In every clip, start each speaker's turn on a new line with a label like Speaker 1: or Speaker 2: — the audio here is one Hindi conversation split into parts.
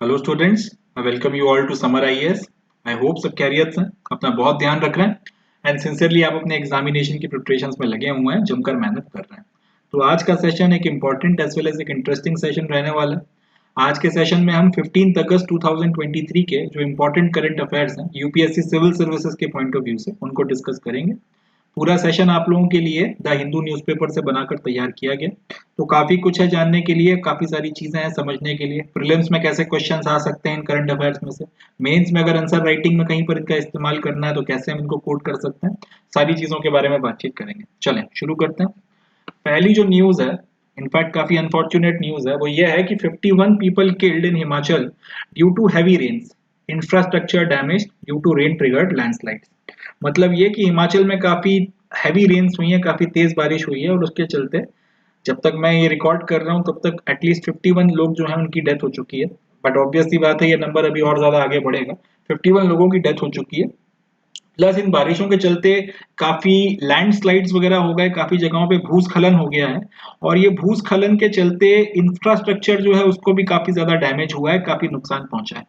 Speaker 1: Hello students, I welcome you all to Summer IAS. I hope सब खैरियत से अपना बहुत ध्यान रख रहे हैं एंड सिंसियरली आप अपने एग्जामिनेशन की प्रिपरेशंस में लगे हुए हैं, जमकर मेहनत कर रहे हैं। तो आज का सेशन एक इम्पॉर्टेंट एज वेल एज एक इंटरेस्टिंग सेशन रहने वाला है। आज के सेशन में हम 15 अगस्त 2023 के जो इम्पोर्टेंट करंट अफेयर्स हैं यूपीएससी सिविल सर्विसेज के पॉइंट ऑफ व्यू से उनको डिस्कस करेंगे। पूरा सेशन आप लोगों के लिए द हिंदू न्यूज़पेपर से बनाकर तैयार किया गया। तो काफी कुछ है जानने के लिए, काफी सारी चीजें हैं समझने के लिए। प्रीलिम्स में कैसे क्वेश्चंस आ सकते हैं इन करंट अफेयर्स में से, मेंस में अगर आंसर राइटिंग में कहीं पर इनका इस्तेमाल करना है तो कैसे हम इनको कोट कर सकते हैं, सारी चीजों के बारे में बातचीत करेंगे। चलें शुरू करते हैं। पहली जो न्यूज है, इनफैक्ट काफी अनफॉर्चुनेट न्यूज है, वो ये है कि 51 people killed in Himachal due to heavy rains, infrastructure damage due to rain triggered landslides. मतलब ये कि हिमाचल में काफी हैवी रेन्स हुई है, काफी तेज बारिश हुई है और उसके चलते जब तक मैं ये रिकॉर्ड कर रहा हूँ तब तक एटलीस्ट 51 लोग जो है उनकी डेथ हो चुकी है। बट ऑब्वियस सी बात है ये नंबर अभी और ज्यादा आगे बढ़ेगा। 51 लोगों की डेथ हो चुकी है। प्लस इन बारिशों के चलते काफी लैंडस्लाइड्स वगैरह हो गए, काफी जगहों पे भूस्खलन हो गया है और ये भूस्खलन के चलते इंफ्रास्ट्रक्चर जो है उसको भी काफी ज्यादा डैमेज हुआ है, काफी नुकसान पहुंचा है।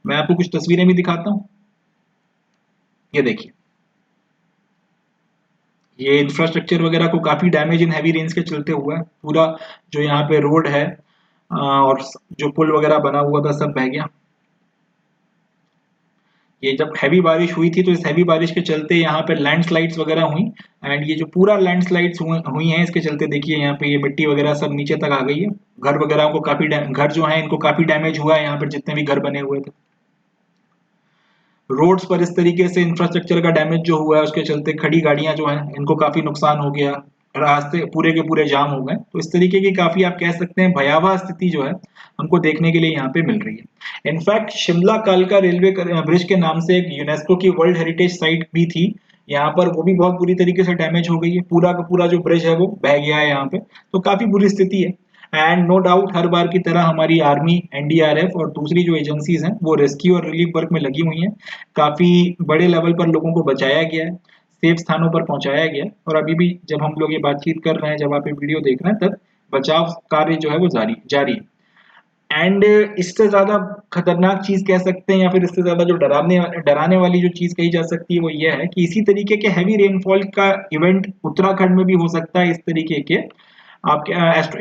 Speaker 1: मैं आपको कुछ तस्वीरें भी दिखाता हूँ। ये देखिए, ये इंफ्रास्ट्रक्चर वगैरह को काफी डैमेज इन हैवी रेन्स के चलते हुआ है। पूरा जो यहाँ पे रोड है और जो पुल वगैरह बना हुआ था सब बह गया। ये जब हैवी बारिश हुई थी तो इस हैवी बारिश के चलते यहाँ पे लैंडस्लाइड्स वगैरह हुई एंड ये जो पूरा लैंडस्लाइड्स हुई हैं इसके चलते देखिए यहाँ पे ये मिट्टी वगैरह सब नीचे तक आ गई है। घर वगैरह को काफी घर जो है इनको काफी डैमेज हुआ है, यहाँ पर जितने भी घर बने हुए थे। रोड्स पर इस तरीके से इंफ्रास्ट्रक्चर का डैमेज जो हुआ है उसके चलते खड़ी गाड़ियां जो हैं इनको काफी नुकसान हो गया, रास्ते पूरे के पूरे जाम हो गए। तो इस तरीके की काफी आप कह सकते हैं भयावह स्थिति जो है हमको देखने के लिए यहाँ पे मिल रही है। इनफैक्ट शिमला कालका रेलवे ब्रिज के नाम से एक यूनेस्को की वर्ल्ड हेरिटेज साइट भी थी, यहाँ पर वो भी बहुत बुरी तरीके से डैमेज हो गई है। पूरा का पूरा जो ब्रिज है वो बह गया है यहाँ पे, तो काफी बुरी स्थिति है। एंड नो डाउट हर बार की तरह हमारी आर्मी, एनडीआरएफ और दूसरी जो एजेंसीज हैं वो रेस्क्यू और रिलीफ वर्क में लगी हुई हैं। काफी बड़े लेवल पर लोगों को बचाया गया है, सेफ स्थानों पर पहुंचाया गया है और अभी भी जब हम लोग ये बातचीत कर रहे हैं, जब आप ये वीडियो देख रहे हैं, तब बचाव कार्य जो है वो जारी जारी है। एंड इससे ज्यादा खतरनाक चीज कह सकते हैं या फिर इससे ज्यादा जो डराने डराने वाली जो चीज कही जा सकती है वो ये है कि इसी तरीके के हैवी रेनफॉल का इवेंट उत्तराखंड में भी हो सकता है। इस तरीके के आप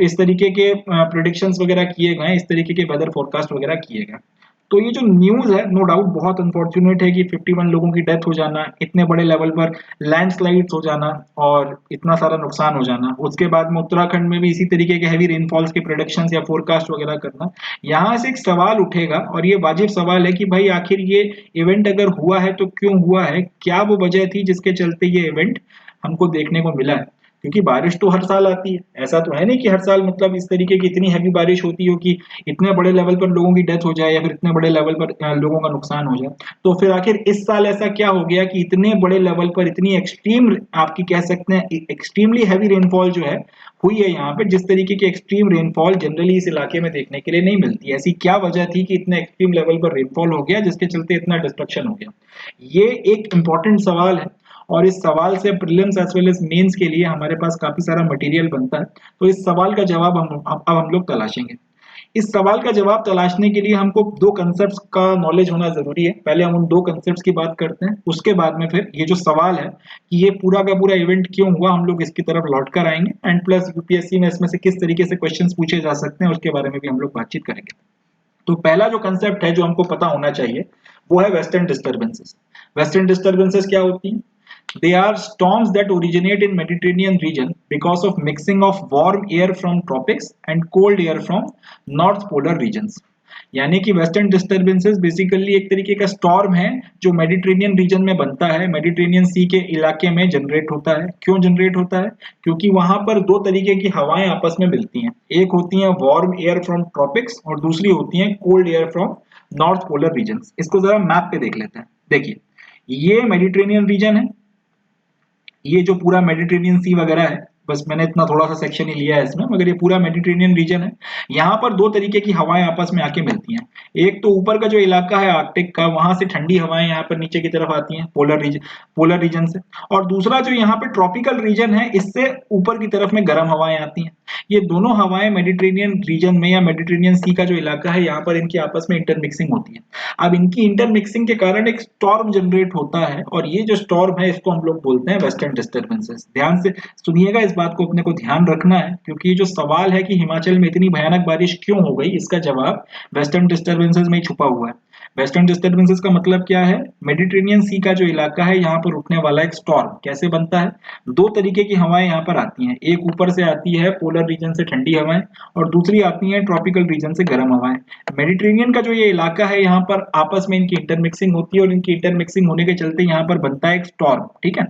Speaker 1: इस तरीके के प्रिडिक्शंस वगैरह किए गए, इस तरीके के वेदर फोरकास्ट वगैरह किए गए। तो ये जो न्यूज है नो डाउट बहुत अनफॉर्चुनेट है कि 51 लोगों की डेथ हो जाना, इतने बड़े लेवल पर लैंडस्लाइड्स हो जाना और इतना सारा नुकसान हो जाना, उसके बाद में उत्तराखंड में भी इसी तरीके के हैवी रेनफॉल्स के प्रोडक्शंस या फोरकास्ट वगैरह करना। यहाँ से एक सवाल उठेगा और ये वाजिब सवाल है कि भाई आखिर ये इवेंट अगर हुआ है तो क्यों हुआ है, क्या वो वजह थी जिसके चलते ये इवेंट हमको देखने को मिला है। क्योंकि बारिश तो हर साल आती है, ऐसा तो है नहीं कि हर साल मतलब इस तरीके की इतनी हैवी बारिश होती हो कि इतने बड़े लेवल पर लोगों की डेथ हो जाए या फिर इतने बड़े लेवल पर लोगों का नुकसान हो जाए। तो फिर आखिर इस साल ऐसा क्या हो गया कि इतने बड़े लेवल पर इतनी एक्सट्रीम, आपकी कह सकते हैं एक्सट्रीमली हैवी रेनफॉल जो है हुई है यहाँ पे, जिस तरीके की एक्सट्रीम रेनफॉल जनरली इस इलाके में देखने के लिए नहीं मिलती। ऐसी क्या वजह थी कि इतने एक्सट्रीम लेवल पर रेनफॉल हो गया जिसके चलते इतना डिस्ट्रक्शन हो गया। ये एक इंपॉर्टेंट सवाल है और इस सवाल से prelims as well as mains के लिए हमारे पास काफी सारा मटेरियल बनता है। तो इस सवाल का जवाब अब हम लोग तलाशेंगे। इस सवाल का जवाब तलाशने के लिए हमको दो कंसेप्ट्स का नॉलेज होना जरूरी है। पहले हम उन दो कंसेप्ट्स की बात करते हैं, उसके बाद में फिर ये जो सवाल है कि ये पूरा का पूरा इवेंट क्यों हुआ, हम लोग इसकी तरफ लौट कर आएंगे एंड प्लस यूपीएससी में इसमें से किस तरीके से क्वेश्चंस पूछे जा सकते हैं उसके बारे में भी हम लोग बातचीत करेंगे। तो पहला जो कंसेप्ट है जो हमको पता होना चाहिए वो है वेस्टर्न डिस्टर्बेंसेस। वेस्टर्न डिस्टर्बेंसेस क्या होती हैं? They are storms that originate in Mediterranean region because of mixing of warm air from tropics and cold air from north polar regions। यानी कि वेस्टर्न डिस्टर्बेंसेस बेसिकली एक तरीके का स्टॉर्म है जो मेडिटेरेनियन रीजन में बनता है, मेडिटेरेनियन सी के इलाके में जनरेट होता है। क्यों जनरेट होता है? क्योंकि वहां पर दो तरीके की हवाएं आपस में मिलती हैं, एक होती है वार्म एयर फ्रॉम ट्रॉपिक्स और दूसरी होती है cold air from north polar region. इसको जरा मैप पे देख लेते हैं। देखिए, ये मेडिटेरेनियन रीजन है, ये जो पूरा मेडिटेरेनियन सी वगैरह है, बस मैंने इतना थोड़ा सा सेक्शन ही लिया है इसमें, मगर ये पूरा मेडिटेरेनियन रीजन है। यहाँ पर दो तरीके की हवाएं आपस में आके मिलती हैं, एक तो ऊपर का जो इलाका है आर्कटिक का, वहां से ठंडी हवाएं यहाँ पर नीचे की तरफ आती हैं पोलर रीजन से, और दूसरा जो यहाँ पे ट्रॉपिकल रीजन है, इससे ऊपर की तरफ में गर्म हवाएं आती हैं। ये दोनों हवाएं मेडिटेरेनियन रीजन में या मेडिटेरेनियन सी का जो इलाका है, यहाँ पर इनकी आपस में इंटरमिक्सिंग होती है। अब इनकी इंटरमिक्सिंग के कारण एक स्टॉर्म जनरेट होता है, और ये जो स्टॉर्म है इसको हम लोग बोलते हैं वेस्टर्न डिस्टर्बेंसेस। ध्यान से सुनिएगा, इस बात को अपने को ध्यान रखना है, क्योंकि ये जो सवाल है कि हिमाचल में इतनी भयानक बारिश क्यों हो गई, इसका जवाब वेस्टर्न डिस्टर्बेंसेस में ही छुपा हुआ है। वेस्टर्न डिस्टर्बेंसेस का मतलब क्या है? मेडिटेरेनियन सी का जो इलाका है, यहाँ पर रुकने वाला एक स्टॉर्म। कैसे बनता है? दो तरीके की हवाएं यहाँ पर आती हैं, एक ऊपर से आती है पोलर रीजन से ठंडी हवाएं, और दूसरी आती है ट्रॉपिकल रीजन से गर्म हवाएं। मेडिटेरेनियन का जो ये इलाका है, यहाँ पर आपस में इनकी इंटरमिक्सिंग होती है, और इनकी इंटरमिक्सिंग होने के चलते यहाँ पर बनता है एक स्टॉर्म। ठीक है,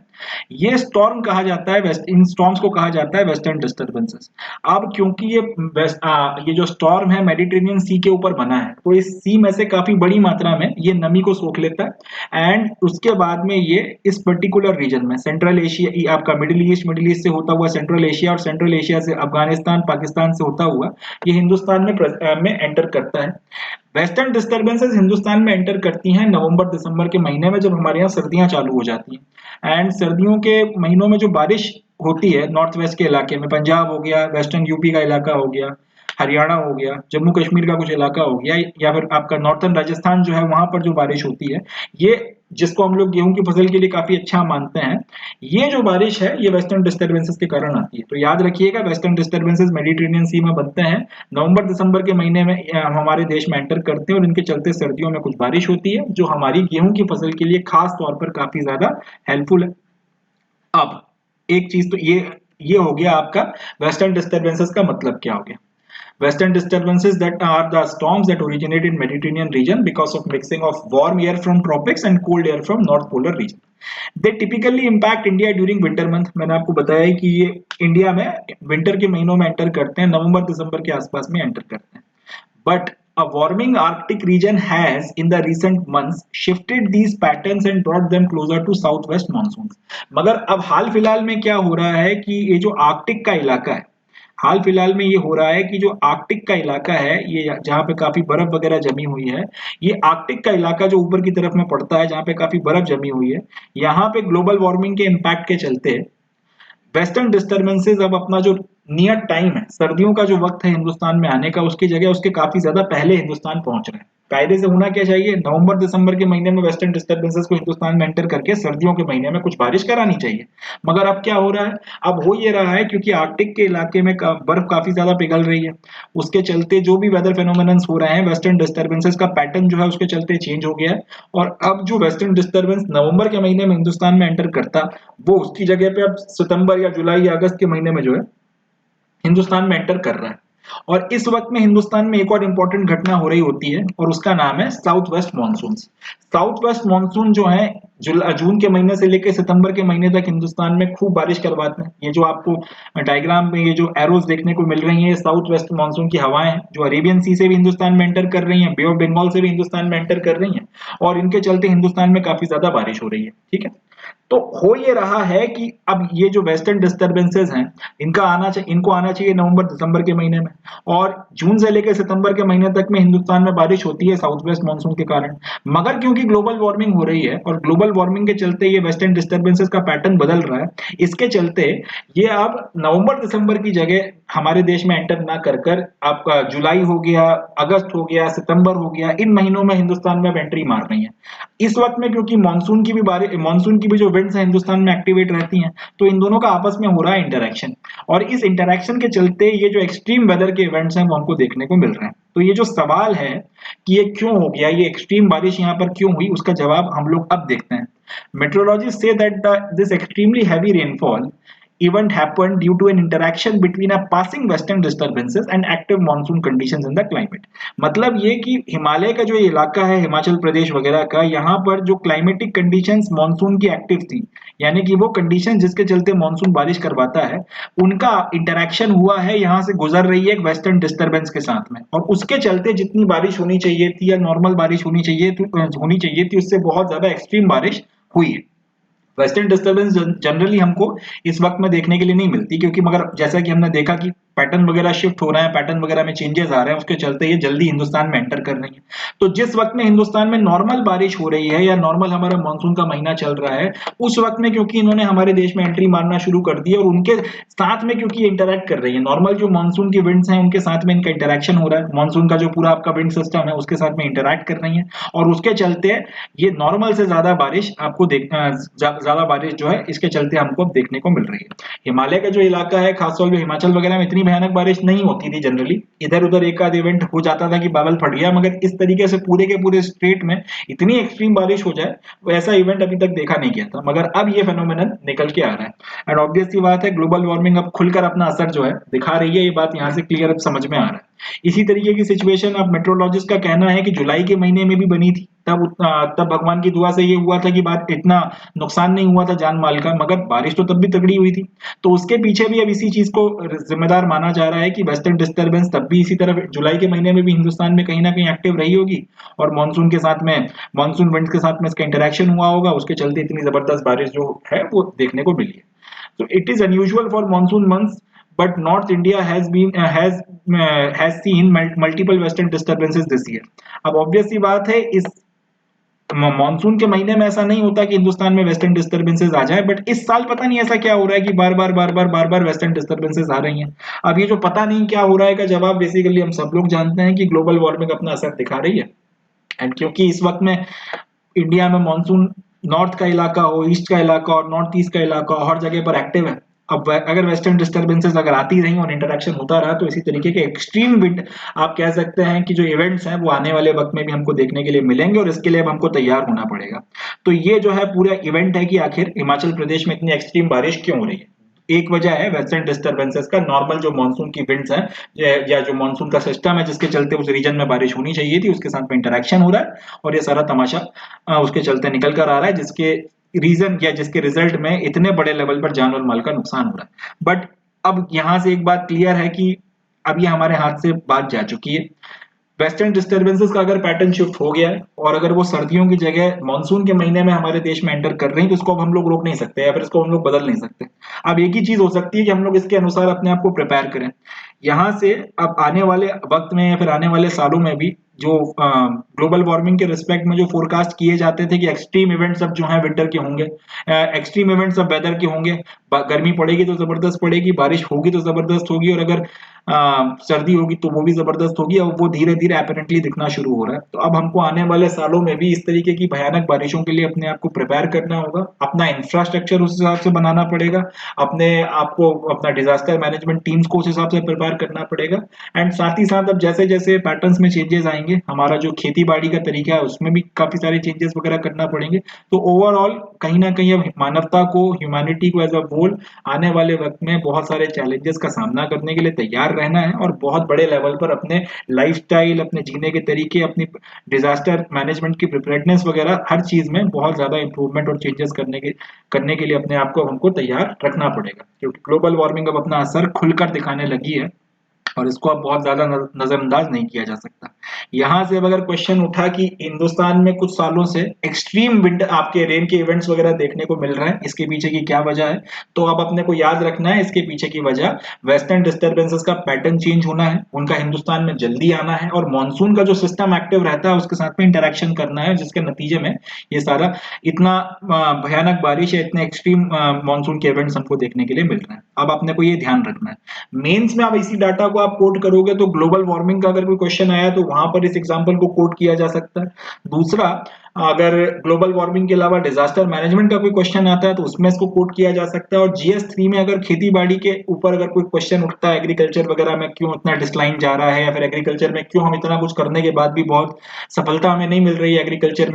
Speaker 1: ये स्टॉर्म कहा जाता है इन स्टॉर्म्स को कहा जाता है वेस्टर्न डिस्टर्बेंसेस। अब क्योंकि ये जो स्टॉर्म है मेडिटेरेनियन सी के ऊपर बना है, तो इस सी में से काफी बड़ी मात्रा में ये नमी को सोख लेता है, एंड उसके बाद में ये इस पर्टिकुलर रीजन में सेंट्रल एशिया, आपका मिडिल ईस्ट से होता हुआ सेंट्रल एशिया, और सेंट्रल एशिया से अफगानिस्तान पाकिस्तान से होता हुआ ये हिंदुस्तान में एंटर करता है। वेस्टर्न डिस्टर्बेंसेस हिंदुस्तान में एंटर करती हैं नवंबर दिसंबर के महीने में, जब हमारे यहाँ सर्दियां चालू हो जाती हैं। एंड सर्दियों के महीनों में जो बारिश होती है नॉर्थ वेस्ट के इलाके में, पंजाब हो गया, वेस्टर्न यूपी का इलाका हो गया, हरियाणा हो गया, जम्मू कश्मीर का कुछ इलाका हो गया, या फिर आपका नॉर्थन राजस्थान जो है, वहां पर जो बारिश होती है, ये जिसको हम लोग गेहूं की फसल के लिए काफी अच्छा मानते हैं, ये जो बारिश है ये वेस्टर्न डिस्टर्बेंसेस के कारण आती है। तो याद रखिएगा, वेस्टर्न डिस्टर्बेंसेस मेडिटेरेनियन सी में बनते हैं, नवंबर दिसंबर के महीने में हमारे देश में एंटर करते हैं, और इनके चलते सर्दियों में कुछ बारिश होती है, जो हमारी गेहूं की फसल के लिए खास तौर पर काफी ज्यादा हेल्पफुल है। अब एक चीज तो ये हो गया आपका वेस्टर्न डिस्टर्बेंसेस का मतलब क्या हो गया। Western disturbances that are the storms that originate in Mediterranean region because of mixing of warm air from tropics and cold air from North Polar region. They typically impact India during winter month. मैंने आपको बताया है कि ये इंडिया में विंटर के महीनों में एंटर करते हैं, नवंबर दिसंबर के आसपास में एंटर करते हैं। But a warming Arctic region has in the recent months shifted these patterns and brought them closer to southwest monsoons. मगर अब हाल फिलहाल में क्या हो रहा है कि ये जो आर्कटिक का इलाका है, हाल फिलहाल में ये हो रहा है कि जो आर्कटिक का इलाका है, ये जहाँ पे काफी बर्फ वगैरह जमी हुई है, ये आर्कटिक का इलाका जो ऊपर की तरफ में पड़ता है, जहाँ पे काफी बर्फ जमी हुई है, यहाँ पे ग्लोबल वार्मिंग के इम्पैक्ट के चलते वेस्टर्न डिस्टर्बेंसेस अब अपना जो नियर टाइम है, सर्दियों का जो वक्त है हिंदुस्तान में आने का, उसकी जगह उसके काफी ज्यादा पहले हिंदुस्तान पहुंच रहे हैं। कायदे से होना क्या चाहिए, नवंबर दिसंबर के महीने में वेस्टर्न डिस्टर्बेंसेस को हिंदुस्तान में एंटर करके सर्दियों के महीने में कुछ बारिश करानी चाहिए। मगर अब क्या हो रहा है, अब हो ये रहा है क्योंकि आर्कटिक के इलाके में बर्फ काफी ज्यादा पिघल रही है, उसके चलते जो भी वेदर फेनोमेनन्स हो रहे हैं, वेस्टर्न डिस्टर्बेंसेस का पैटर्न जो है उसके चलते चेंज हो गया है, और अब जो वेस्टर्न डिस्टर्बेंस नवंबर के महीने में हिंदुस्तान में एंटर करता, वो उसकी जगह पे अब सितंबर या जुलाई या अगस्त के महीने में जो है हिंदुस्तान में एंटर कर रहा है। और इस वक्त में हिंदुस्तान में एक और इंपॉर्टेंट घटना हो रही होती है, और उसका नाम है south west monsoon. South west monsoon जो है जून के महीने से लेकर सितंबर के महीने तक हिंदुस्तान में खूब बारिश करवाते हैं। ये जो आपको डायग्राम में ये जो एरोज देखने को मिल रही हैं, ये साउथ वेस्ट मानसून की हवाएं हैं, जो अरेबियन सी से भी हिंदुस्तान में एंटर कर रही हैं, बे ऑफ बंगाल से भी हिंदुस्तान में एंटर कर रही हैं, और इनके चलते हिंदुस्तान में काफी ज्यादा बारिश हो रही है। ठीक है, तो हो ये रहा है कि अब ये जो वेस्टर्न डिस्टर्बेंसेस हैं, इनको आना चाहिए नवंबर दिसंबर के महीने में, और जून से लेकर सितंबर के महीने तक में हिंदुस्तान में बारिश होती है साउथ वेस्ट मानसून के कारण। मगर क्योंकि ग्लोबल वार्मिंग हो रही है, और ग्लोबल वार्मिंग के चलते ये वेस्टर्न डिस्टर्बेंसेस का पैटर्न बदल रहा है, इसके चलते ये अब नवंबर दिसंबर की जगह हमारे देश में एंटर ना कर आपका जुलाई हो गया, अगस्त हो गया, सितंबर हो गया, इन महीनों में हिंदुस्तान में एंट्री मार रही है। इस वक्त में क्योंकि मानसून की भी जो विंड्स है हिंदुस्तान में एक्टिवेट रहती हैं, तो इन दोनों का आपस में हो रहा है इंटरेक्शन, और इस इंटरेक्शन के चलते ये जो एक्सट्रीम वेदर के इवेंट्स हैं वो हमको देखने को मिल रहे हैं। तो ये जो सवाल है कि ये क्यों हो गया, ये एक्सट्रीम बारिश यहाँ पर क्यों हुई, उसका जवाब हम लोग अब देखते हैं। Metrologist say that this extremely heavy rainfall event happened due to an interaction between a passing western disturbances and active monsoon conditions in the climate। मतलब ये कि हिमालय का जो इलाका है, हिमाचल प्रदेश वगैरह का, यहाँ पर जो क्लाइमेटिक कंडीशंस मॉनसून की एक्टिव थी, यानी कि वो कंडीशन जिसके चलते मॉनसून बारिश करवाता है, उनका इंटरेक्शन हुआ है, यहाँ से गुजर रही है एक वेस्टर्न डिस्टर्बेंस के साथ में, और उसके चलते जितनी बारिश होनी चाहिए थी या नॉर्मल बारिश होनी चाहिए थी उससे बहुत ज्यादा एक्सट्रीम बारिश हुई है। वेस्टर्न डिस्टर्बेंस जनरली हमको इस वक्त में देखने के लिए नहीं मिलती, क्योंकि मगर जैसा कि हमने देखा कि पैटर्न वगैरह शिफ्ट हो रहे हैं, पैटर्न वगैरह में चेंजेस आ रहे हैं, उसके चलते ये जल्दी हिंदुस्तान में एंटर कर रही है। तो जिस वक्त में हिंदुस्तान में नॉर्मल बारिश हो रही है या नॉर्मल हमारा मानसून का महीना चल रहा है, उस वक्त में क्योंकि इन्होंने हमारे देश में एंट्री मारना शुरू कर दी और उनके साथ में क्योंकि इंटरेक्ट कर रही है, नॉर्मल जो मानसून की विंड्स हैं उनके साथ में इनका इंटरेक्शन हो रहा है, मानसून का जो पूरा आपका विंड सिस्टम है उसके साथ में इंटरेक्ट कर रही है, और उसके चलते ये नॉर्मल से ज्यादा बारिश आपको ज्यादा बारिश जो है इसके चलते हमको देखने को मिल रही है। हिमालय का जो इलाका है, खासतौर पर हिमाचल वगैरह में इतनी भयानक बारिश नहीं होती थी जनरली, इधर उधर एक आध इवेंट हो जाता था कि बादल फट गया, मगर इस तरीके से पूरे के पूरे स्टेट में इतनी एक्सट्रीम बारिश हो जाए वैसा इवेंट अभी तक देखा नहीं गया था, मगर अब ये फेनोमेनन निकल के आ रहा है। एंड ऑब्वियस सी बात है, ग्लोबल वार्मिंग अब खुलकर अपना असर जो है दिखा रही है, ये बात यहाँ से क्लियर अब समझ में आ रहा है। इसी तरीके की सिचुएशन अब मेट्रोलॉजिस्ट का कहना है कि जुलाई के महीने में भी बनी थी, तब भगवान की दुआ से ये हुआ था कि बात इतना नुकसान नहीं हुआ था जान माल का, मगर बारिश तो तब भी तगड़ी हुई थी। तो उसके पीछे भी अब इसी चीज को जिम्मेदार माना जा रहा है कि वेस्टर्न डिस्टर्बेंस तब भी इसी तरह जुलाई के महीने में भी हिंदुस्तान में कहीं ना कहीं एक्टिव रही होगी, और मानसून के साथ में, मानसून विंड्स के साथ में इसका इंटरेक्शन हुआ होगा, उसके चलते इतनी जबरदस्त बारिश जो है वो देखने को मिली है। So it is unusual for monsoon months, but North India has seen multiple western disturbances this year. अब ऑब्वियस सी बात है, इस मानसून के महीने में ऐसा नहीं होता कि हिंदुस्तान में वेस्टर्न डिस्टर्बेंसेस आ जाए, बट इस साल पता नहीं ऐसा क्या हो रहा है कि बार बार वेस्टर्न डिस्टर्बेंसेस आ रही हैं। अब ये जो पता नहीं क्या हो रहा है का जवाब बेसिकली हम सब लोग जानते हैं कि ग्लोबल वार्मिंग अपना असर दिखा रही है। एंड क्योंकि इस वक्त में इंडिया में मानसून नॉर्थ का इलाका हो, ईस्ट का इलाका और नॉर्थ ईस्ट का इलाका हर जगह पर एक्टिव है। अब अगर वेस्टर्न डिस्टर्बेंसेस अगर आती रही और इंटरेक्शन होता रहा तो इसी तरीके के एक्सट्रीम विंड आप कह सकते हैं कि जो इवेंट्स हैं वो आने वाले वक्त में भी हमको देखने के लिए मिलेंगे, और इसके लिए अब हमको तैयार होना पड़ेगा। तो ये जो है पूरा इवेंट है कि आखिर हिमाचल प्रदेश में इतनी एक्सट्रीम बारिश क्यों हो रही है। एक वजह है वेस्टर्न डिस्टर्बेंसेस का, नॉर्मल जो मानसून की विंड्स हैं या जो मानसून का सिस्टम है जिसके चलते उस रीजन में बारिश होनी चाहिए थी उसके साथ में इंटरेक्शन हो रहा है, और ये सारा तमाशा उसके चलते निकल कर आ रहा है, जिसके रीजन या जिसके रिजल्ट में इतने बड़े लेवल पर जान और माल का नुकसान हो रहा है। बट अब यहां से एक बात क्लियर है कि अब ये हमारे हाथ से बात जा चुकी है। वेस्टर्न डिस्टर्बेंसेस का अगर पैटर्न शिफ्ट हो गया है और अगर वो सर्दियों की जगह मानसून के महीने में हमारे देश में एंटर कर रही है, तो इसको अब हम लोग रोक नहीं सकते या फिर इसको हम लोग बदल नहीं सकते। अब एक ही चीज हो सकती है कि हम लोग इसके अनुसार अपने आप को प्रिपेयर करें। यहाँ से अब आने वाले वक्त में या फिर आने वाले सालों में भी जो ग्लोबल वार्मिंग के रिस्पेक्ट में जो फोरकास्ट किए जाते थे कि एक्सट्रीम इवेंट्स अब जो है विंटर के होंगे, एक्सट्रीम इवेंट्स अब वेदर के होंगे, गर्मी पड़ेगी तो जबरदस्त पड़ेगी, बारिश होगी तो जबरदस्त होगी, और अगर सर्दी होगी तो वो भी जबरदस्त होगी, और वो धीरे धीरे एपरेंटली दिखना शुरू हो रहा है। तो अब हमको आने वाले सालों में भी इस तरीके की भयानक बारिशों के लिए अपने आप को प्रिपेयर करना होगा, अपना इंफ्रास्ट्रक्चर उस हिसाब से बनाना पड़ेगा, अपने आप को अपना डिजास्टर मैनेजमेंट टीम्स को उस हिसाब से प्रिपेयर करना पड़ेगा। एंड साथ ही साथ अब जैसे जैसे पैटर्न्स में चेंजेस आएंगे, हमारा जो खेती बाड़ी का तरीका है उसमें भी काफी सारे चेंजेस वगैरह करना पड़ेंगे। तो ओवरऑल कहीं ना कहीं अब मानवता को, ह्यूमैनिटी को एज अ होल आने वाले वक्त में बहुत सारे चैलेंजेस का सामना करने के लिए तैयार रहना है, और बहुत बड़े लेवल पर अपने लाइफस्टाइल, अपने जीने के तरीके, अपनी डिजास्टर मैनेजमेंट की प्रिपेयर्डनेस वगैरह हर चीज में बहुत ज्यादा इंप्रूवमेंट और चेंजेस करने के लिए अपने आप को हमको तैयार रखना पड़ेगा, क्योंकि ग्लोबल वार्मिंग अब अपना असर खुलकर दिखाने लगी है और इसको अब बहुत ज्यादा नजरअंदाज नहीं किया जा सकता। यहाँ से अब अगर क्वेश्चन उठा कि हिंदुस्तान में कुछ सालों से एक्सट्रीम विंड आपके रेन के इवेंट्स वगैरह देखने को मिल रहे हैं, इसके पीछे की क्या वजह है, तो अब अपने को याद रखना है इसके पीछे की वजह वेस्टर्न डिस्टर्बेंसेस का पैटर्न चेंज होना है, उनका हिंदुस्तान में जल्दी आना है, और मानसून का जो सिस्टम एक्टिव रहता है उसके साथ में इंटरेक्शन करना है, जिसके नतीजे में ये सारा इतना भयानक बारिश है, इतने एक्सट्रीम मानसून के इवेंट्स हमको देखने के लिए मिल रहे हैं। अब अपने को ये ध्यान रखना है। मेंस में आप इसी डाटा को आप कोट करोगे तो ग्लोबल वार्मिंग का अगर कोई क्वेश्चन आया तो वहां पर इस एग्जांपल को कोट किया जा सकता है। दूसरा, अगर ग्लोबल वार्मिंग के अलावा डिजास्टर मैनेजमेंट का कोई क्वेश्चन आता है तो उसमें इसको कोट किया जा सकता है। और GS3 में अगर खेती बाड़ी के ऊपर अगर कोई क्वेश्चन उठता है, एग्रीकल्चर वगैरह में क्यों इतना डिक्लाइन जा रहा है, या फिर एग्रीकल्चर में क्यों हम इतना कुछ करने के बाद भी बहुत सफलता हमें नहीं मिल रही है एग्रीकल्चर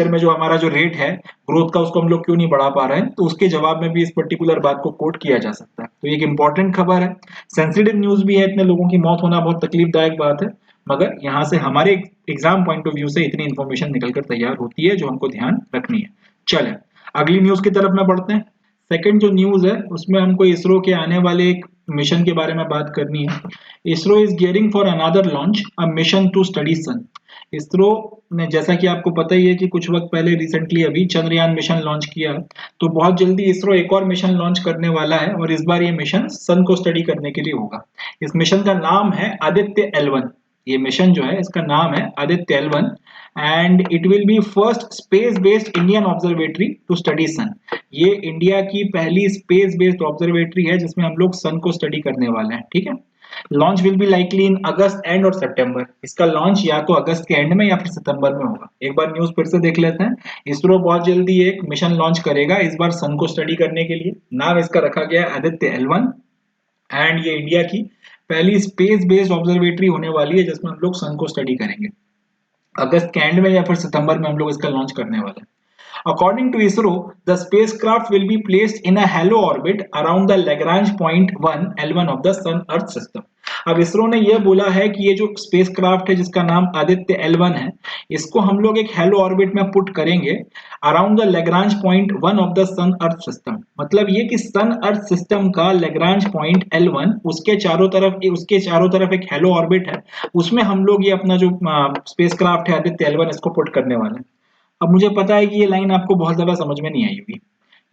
Speaker 1: में जो हमारा जो रेट है ग्रोथ का उसको हम लोग क्यों नहीं बढ़ा पा रहे हैं, तो उसके जवाब में भी इस पर्टिकुलर बात को कोट किया जा सकता है। तो एक इंपॉर्टेंट खबर है, सेंसिटिव न्यूज भी है, इतने लोगों की मौत होना बहुत तकलीफदायक बात है, मगर यहाँ से हमारे एग्जाम पॉइंट ऑफ व्यू से इतनी इंफॉर्मेशन निकलकर तैयार होती है जो हमको ध्यान रखनी है। चलें अगली न्यूज की तरफ में बढ़ते हैं। सेकंड जो न्यूज है उसमें हमको इसरो के आने वाले एक मिशन के बारे में बात करनी है। ISRO is gearing for another launch a mission to study sun. ISRO ने, जैसा कि आपको पता ही है कि कुछ वक्त पहले रिसेंटली अभी चंद्रयान मिशन लॉन्च किया, तो बहुत जल्दी इसरो एक और मिशन लॉन्च करने वाला है और इस बार ये मिशन सन को स्टडी करने के लिए होगा। इस मिशन का नाम है आदित्य L1। ये मिशन जो है इसका नाम है Aditya L1 and it will be first space based Indian observatory to study sun. ये इंडिया की पहली स्पेस बेस्ड ऑब्जर्वेटरी है जिसमें हम लोग सन को स्टडी करने वाले हैं। ठीक है, launch will be likely in August and और सितंबर। इसका लॉन्च या तो अगस्त के एंड में या फिर सितंबर में होगा। एक बार न्यूज फिर से देख लेते हैं। इसरो बहुत जल्दी एक मिशन लॉन्च करेगा इस बार सन को स्टडी करने के लिए। नाम इसका रखा गया है आदित्य L1 एंड ये इंडिया की पहली स्पेस बेस्ड ऑब्जर्वेटरी होने वाली है जिसमें हम लोग सन को स्टडी करेंगे। अगस्त के एंड में या फिर सितंबर में हम लोग इसका लॉन्च करने वाले हैं। According to ISRO, the spacecraft will be placed in a halo orbit around the Lagrange point 1 L1 of the Sun-Earth system. अब इसरो ने यह बोला है कि ये जो स्पेसक्राफ्ट है जिसका नाम आदित्य L1 है, इसको हम लोग एक हेलो ऑर्बिट में पुट करेंगे around the Lagrange point 1 of the sun earth system. मतलब ये कि सन अर्थ सिस्टम का लैग्रांज पॉइंट L1 उसके चारों तरफ एक हेलो ऑर्बिट है, उसमें हम लोग ये अपना जो स्पेसक्राफ्ट है आदित्य L1 इसको पुट करने वाले हैं। अब मुझे पता है कि ये लाइन आपको बहुत ज्यादा समझ में नहीं आई होगी।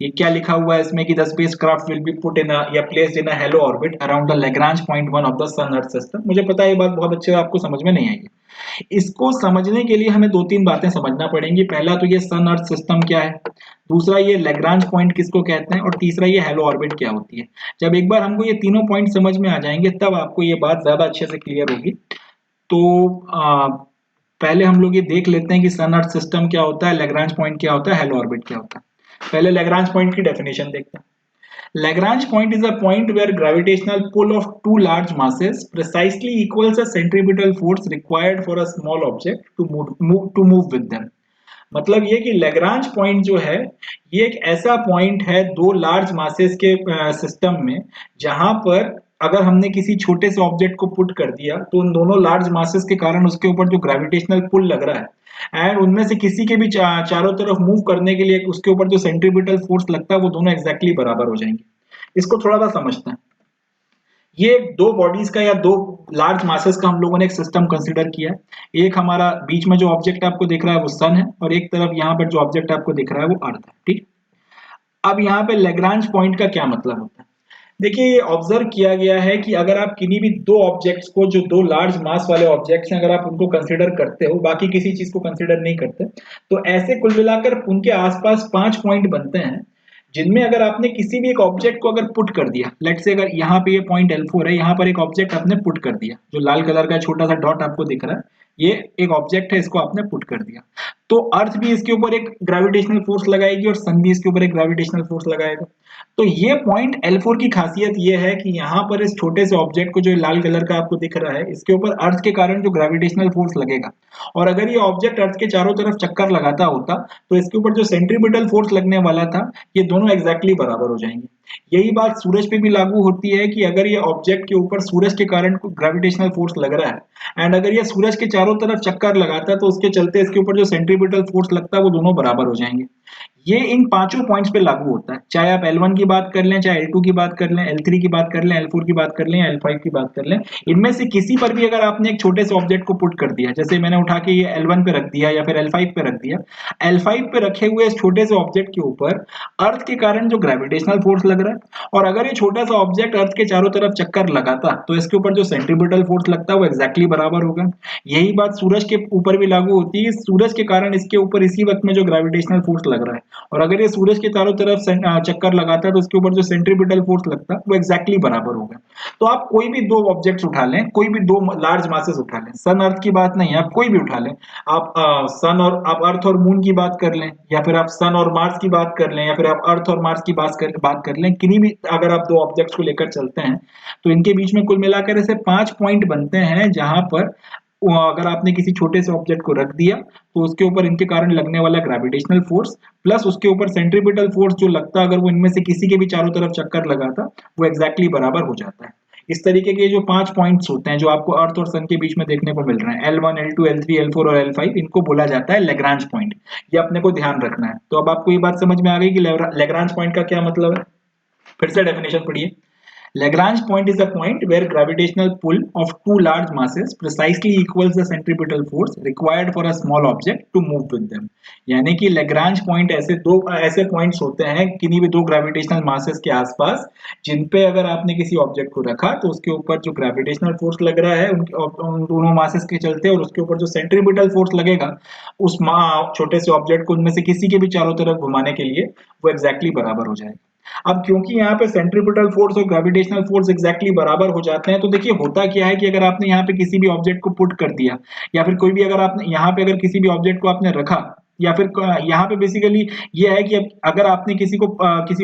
Speaker 1: ये क्या लिखा हुआ है इसमें कि the spacecraft will be put in या placed in a halo orbit around the Lagrange point 1 of the sun earth system. मुझे पता है ये बात बहुत अच्छे से आपको समझ में नहीं आएगी। इसको समझने के लिए हमें दो तीन बातें समझना पड़ेंगी। पहला तो ये सन अर्थ सिस्टम क्या है, दूसरा ये लैग्रांज पॉइंट किसको कहते हैं, और तीसरा ये हेलो ऑर्बिट क्या होती है। जब एक बार हमको ये तीनों पॉइंट समझ में आ जाएंगे तब आपको ये बात ज्यादा अच्छे से क्लियर होगी। तो पहले हम लोग ये देख लेते हैं कि सन अर्थ सिस्टम क्या होता है, लैग्रांज पॉइंट क्या होता है, हेलो ऑर्बिट क्या होता है। पहले लैग्रांज पॉइंट की डेफिनेशन देखते हैं। Lagrange point is a point where gravitational pull of two large masses precisely equals the centripetal force required for a small object to move with them. मतलब ये कि लैग्रांज पॉइंट जो है ये एक ऐसा पॉइंट है दो लार्ज मासेस के सिस्टम में जहां पर अगर हमने किसी छोटे से ऑब्जेक्ट को पुट कर दिया तो उन दोनों लार्ज मासेस के कारण उसके ऊपर जो ग्रेविटेशनल पुल लग रहा है एंड उनमें से किसी के भी चारों तरफ मूव करने के लिए उसके ऊपर जो सेंट्रीपिटल फोर्स लगता है वो दोनों एग्जैक्टली बराबर हो जाएंगे। इसको थोड़ा सा समझते हैं। ये दो बॉडीज का या दो लार्ज मासेस का हम लोगों ने एक सिस्टम कंसीडर किया है। एक हमारा बीच में जो ऑब्जेक्ट आपको दिख रहा है वो सन है और एक तरफ यहाँ पर जो ऑब्जेक्ट आपको दिख रहा है वो अर्थ है। ठीक, अब यहाँ पे लैग्रांज पॉइंट का क्या मतलब होता है, देखिए ये ऑब्जर्व किया गया है कि अगर आप किन्हीं भी दो ऑब्जेक्ट्स को, जो दो लार्ज मास वाले ऑब्जेक्ट्स हैं, अगर आप उनको कंसीडर करते हो, बाकी किसी चीज को कंसीडर नहीं करते, तो ऐसे कुल मिलाकर उनके आसपास 5 पॉइंट बनते हैं जिनमें अगर आपने किसी भी एक ऑब्जेक्ट को अगर पुट कर दिया, लेट्स से अगर यहाँ पे ये पॉइंट L4 है, यहाँ पर एक ऑब्जेक्ट आपने पुट कर दिया, जो लाल कलर का छोटा सा डॉट आपको दिख रहा है, ये एक ऑब्जेक्ट है, इसको आपने पुट कर दिया, तो अर्थ भी इसके ऊपर एक ग्रेविटेशनल फोर्स लगाएगी और सन भी इसके ऊपर एक ग्रेविटेशनल फोर्स लगाएगा। तो ये पॉइंट L4 की खासियत ये है कि यहाँ पर इस छोटे से ऑब्जेक्ट को, जो लाल कलर का आपको दिख रहा है, इसके ऊपर अर्थ के कारण जो ग्रेविटेशनल फोर्स लगेगा, और अगर ये ऑब्जेक्ट अर्थ के चारों तरफ चक्कर लगाता होता तो इसके ऊपर जो सेंट्रीपिटल फोर्स लगने वाला था ये दोनों एग्जैक्टली बराबर हो जाएंगे। यही बात सूरज पे भी लागू होती है कि अगर ये ऑब्जेक्ट के ऊपर सूरज के कारण ग्रेविटेशनल फोर्स लग रहा है एंड अगर ये सूरज के चारों तरफ चक्कर लगाता है तो उसके चलते इसके ऊपर जो सेंट्रीपिटल फोर्स लगता है वो दोनों बराबर हो जाएंगे। ये इन पांचों पॉइंट्स पे लागू होता है, चाहे आप L1 की बात कर लें, चाहे L2 की बात कर लें, L3 की बात कर लें, L4 की बात कर लें, L5 की बात कर लें, इनमें से किसी पर भी अगर आपने एक छोटे से ऑब्जेक्ट को पुट कर दिया, जैसे मैंने उठा के ये L1 पे रख दिया या फिर L5 पे रख दिया, L5 पे रखे हुए इस छोटे से ऑब्जेक्ट के ऊपर अर्थ के कारण जो ग्रेविटेशनल फोर्स लग रहा है, और अगर ये छोटा सा ऑब्जेक्ट अर्थ के चारों तरफ चक्कर लगाता तो इसके ऊपर जो सेंट्रीपिटल फोर्स लगता है वो एग्जैक्टली बराबर होगा। यही बात सूरज के ऊपर भी लागू होती है, सूरज के कारण इसके ऊपर इसी वक्त में जो ग्रेविटेशनल फोर्स लग रहा है, और अगर ये सूरज के चारों तरफ चक्कर लगाता है तो उसके ऊपर जो सेंट्रीपिटल फोर्स लगता है वो एग्जैक्टली बराबर होगा। तो आप कोई भी दो ऑब्जेक्ट्स उठा लें, कोई भी दो लार्ज मासेस उठा लें, सन अर्थ की बात नहीं है, आप कोई भी उठा लें, आप सन और आप अर्थ और मून की बात कर लें, या फिर आप सन और मार्स की बात कर लें, या फिर आप अर्थ और मार्स की बात कर लें, किन्हीं भी अगर आप दो ऑब्जेक्ट्स को लेकर चलते हैं तो इनके बीच में कुल मिलाकर ऐसे 5 पॉइंट बनते हैं जहां पर अगर आपने किसी छोटे से ऑब्जेक्ट को रख दिया तो उसके ऊपर इनके कारण लगने वाला ग्रेविटेशनल फोर्स प्लस उसके ऊपर सेंट्रीपिटल फोर्स जो लगता अगर वो इनमें से किसी के भी चारों तरफ चक्कर लगाता वो एग्जैक्टली बराबर हो जाता है। इस तरीके के जो 5 पॉइंट्स होते हैं जो आपको अर्थ और सन के बीच में देखने को मिल रहे हैं, L1, L2, L3, L4 और L5, इनको बोला जाता है लैग्रांज पॉइंट। ये अपने को ध्यान रखना है। तो अब आपको ये बात समझ में आ गई कि लैग्रांज पॉइंट का क्या मतलब है। फिर से डेफिनेशन पढ़िए। Lagrange point is a point where gravitational pull of two large masses precisely equals the centripetal force required for a small object to move with them. यानी कि Lagrange point ऐसे पॉइंट्स होते हैं किन्हीं भी दो ग्रेविटेशनल मासेस के आसपास, जिन पे अगर आपने किसी ऑब्जेक्ट को रखा तो उसके ऊपर जो ग्रेविटेशनल फोर्स लग रहा है उन दोनों मासेस के चलते, और उसके ऊपर जो सेंट्रीपिटल फोर्स लगेगा उस छोटे से ऑब्जेक्ट को उनमें से किसी के भी चारों तरफ घुमाने के लिए वो एग्जैक्टली बराबर हो जाएगा। अब क्योंकि यहाँ पे सेंट्रीपिटल फोर्स और ग्रेविटेशनल फोर्स एग्जैक्टली बराबर हो जाते हैं, तो देखिए होता क्या है कि अगर आपने यहाँ पे किसी भी ऑब्जेक्ट को पुट कर दिया, या फिर कोई भी अगर आपने यहाँ पे अगर किसी भी ऑब्जेक्ट को आपने रखा, या फिर यहाँ पे बेसिकली ये है कि अगर आपने किसी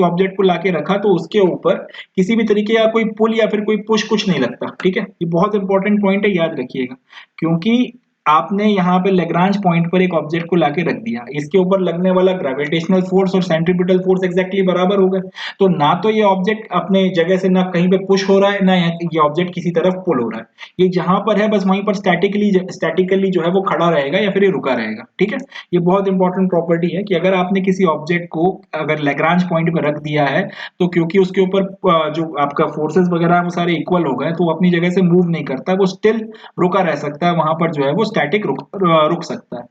Speaker 1: ऑब्जेक्ट को लाके रखा तो उसके ऊपर किसी भी तरीके का कोई पुल या फिर कोई पुश कुछ नहीं लगता। ठीक है, ये बहुत इंपॉर्टेंट पॉइंट है, याद रखिएगा। क्योंकि आपने यहाँ पे लेग्रांज पॉइंट पर एक ऑब्जेक्ट को लाके रख दिया, इसके ऊपर लगने वाला ग्रेविटेशनल फोर्स और सेंट्रीपिटल फोर्स एग्जैक्टली बराबर हो गए, तो ना तो ये ऑब्जेक्ट अपने जगह से ना कहीं पे पुश हो रहा है, ना ये ऑब्जेक्ट किसी तरफ पुल हो रहा है। ये जहां पर है बस वहीं पर स्टैटिकली जो है वो खड़ा रहेगा या फिर ये रुका रहेगा। ठीक है, ये बहुत इंपॉर्टेंट प्रॉपर्टी है कि अगर आपने किसी ऑब्जेक्ट को अगर लेग्रांज पॉइंट पर रख दिया है तो क्योंकि उसके ऊपर जो आपका फोर्सेस वगैरह वो सारे इक्वल हो गए, तो वो अपनी जगह से मूव नहीं करता, वो स्टिल रुका रह सकता है वहां पर, जो है वो स्टैटिक रुक सकता है।